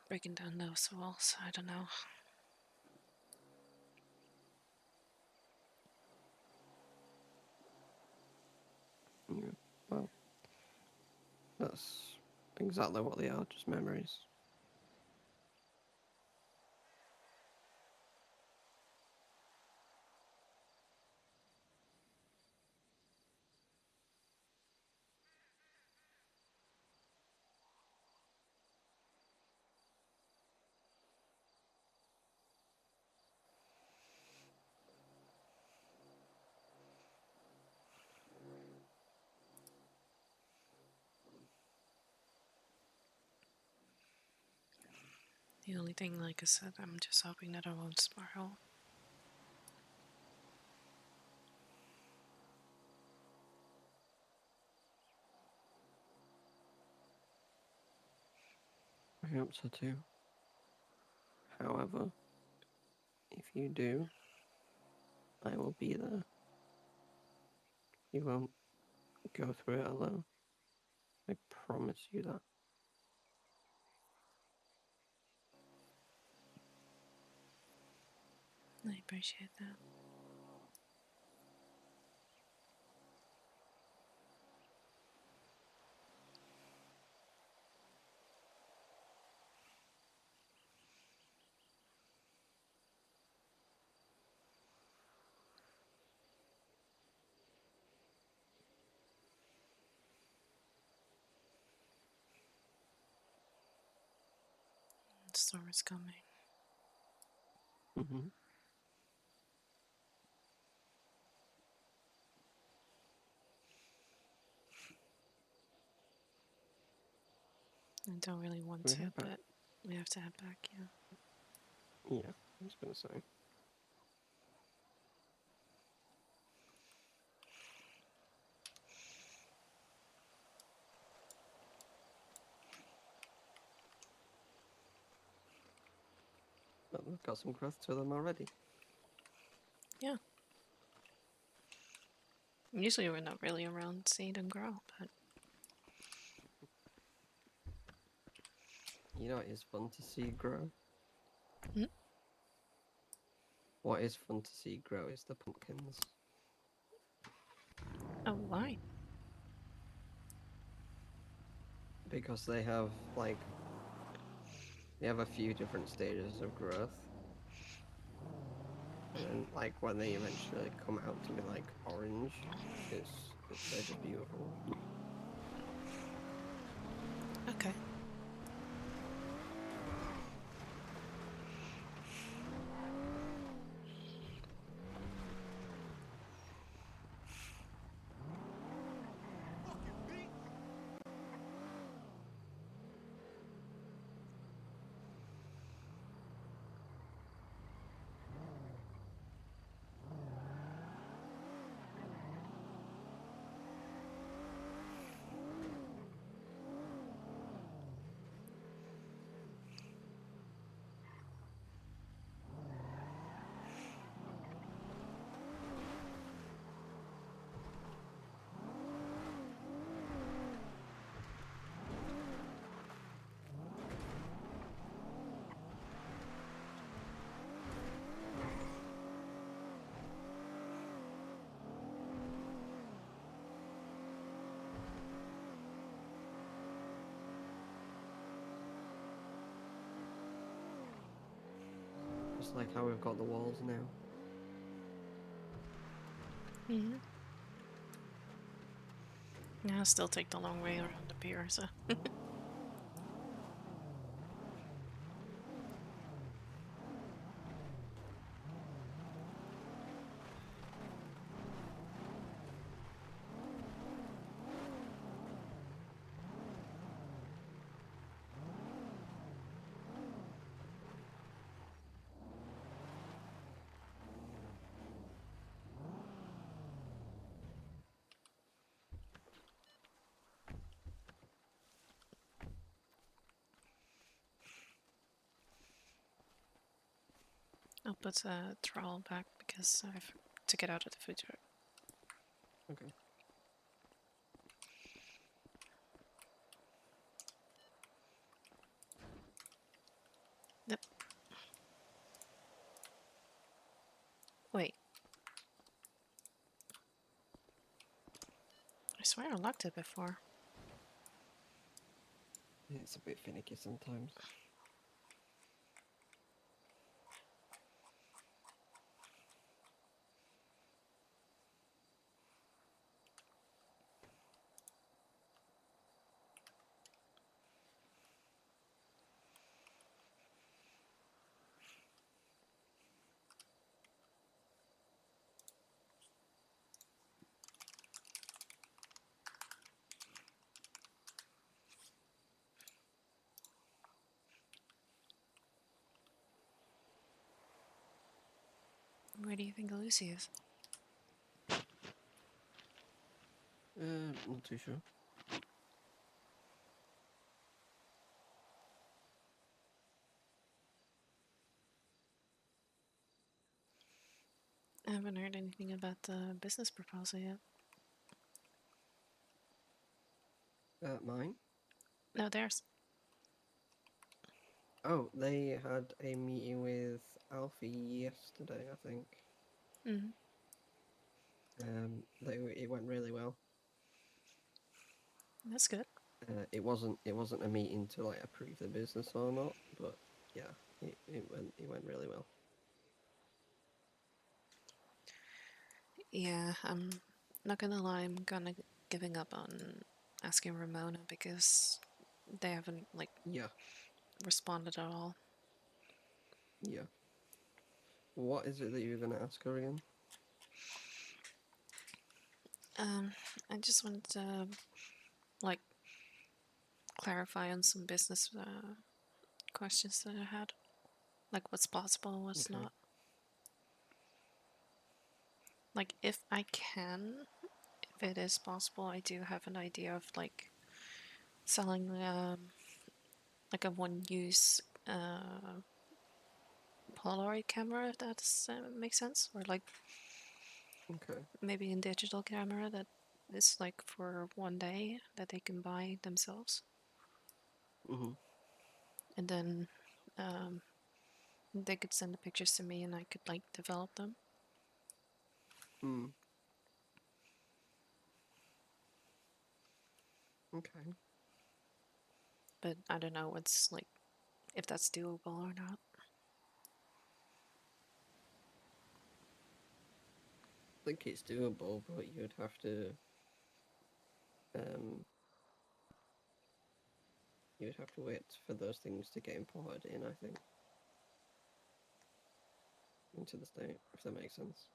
breaking down those walls. I don't know. Yeah. Well, that's exactly what they are, just memories. The only thing, like I said, I'm just hoping that I won't spiral. I hope so too. However, if you do, I will be there. You won't go through it alone. I promise you that. I appreciate that. The storm is coming. Hmm. I don't really want We to, head back. but we have to head back, yeah. Yeah, I was gonna say. But we've got some growth to them already. Yeah. Usually we're not really around seeing them grow, but You know, it is fun to see grow. Hmm? What is fun to see grow is the pumpkins. oh, why? Because they have, like, they have a few different stages of growth. And then like when they eventually come out to be like orange, they're just beautiful. Okay. Fucking bitch! Just like how we've got the walls now. Mm-hmm. Yeah, I'll still take the long way around the pier, so. I'll put the trowel back because I have to get out of the food truck. Okay. Yep. Wait. I swear I locked it before. It's a bit finicky sometimes. Where do you think Lucy is? Not too sure. I haven't heard anything about the business proposal yet. Mine? No, theirs. Oh, they had a meeting with Alfie yesterday, I think. Mm-hmm. It went really well. That's good. It wasn't a meeting to like approve the business or not, but yeah, it went really well. Yeah, I'm not gonna lie, I'm gonna giving up on asking Ramona because they haven't like Yeah, responded at all. yeah. What is it that you're gonna ask her again? I just wanted to like clarify on some business questions that I had, like what's possible, what's Okay. not. Like if I can, if it is possible, I do have an idea of like selling like a one-use Polaroid camera, if that makes sense, or like Okay. maybe a digital camera that is like for one day that they can buy themselves, Mhm. and then um, they could send the pictures to me, and I could like develop them. Hmm. Okay. But I don't know what's like if that's doable or not. think it's doable, but you'd have to wait for those things to get imported in, I think, into the state, if that makes sense.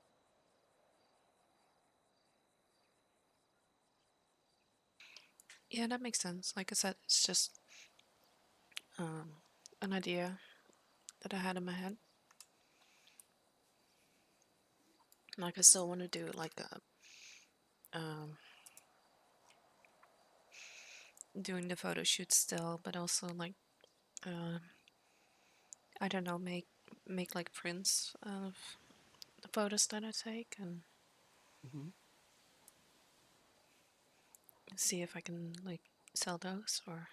Yeah, that makes sense. Like I said, it's just an idea that I had in my head. Like I still want to do like a doing the photo shoot still, but also like I don't know, make like prints of the photos that I take and Mm-hmm. see if I can like sell those or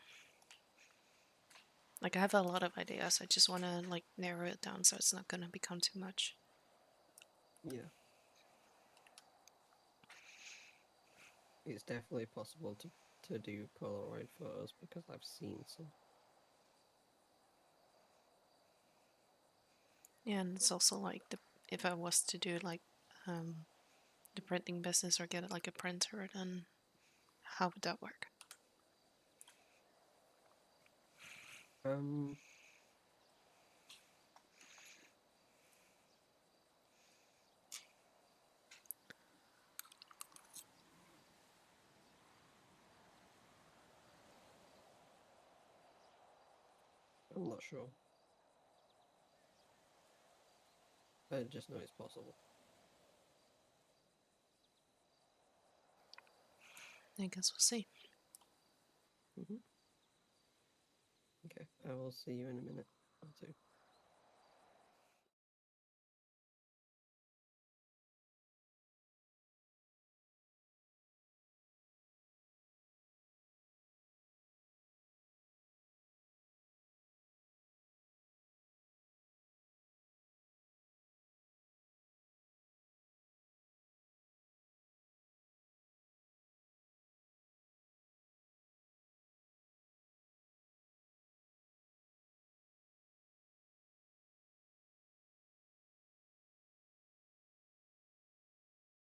like I have a lot of ideas. I just want to like narrow it down so it's not gonna become too much. Yeah. It's definitely possible to do Polaroid photos because I've seen some. Yeah, and it's also like the if I was to do like the printing business or get like a printer, then how would that work? Um, I'm not sure. I just know it's possible. I guess we'll see. Mm-hmm. Okay, I will see you in a minute or two.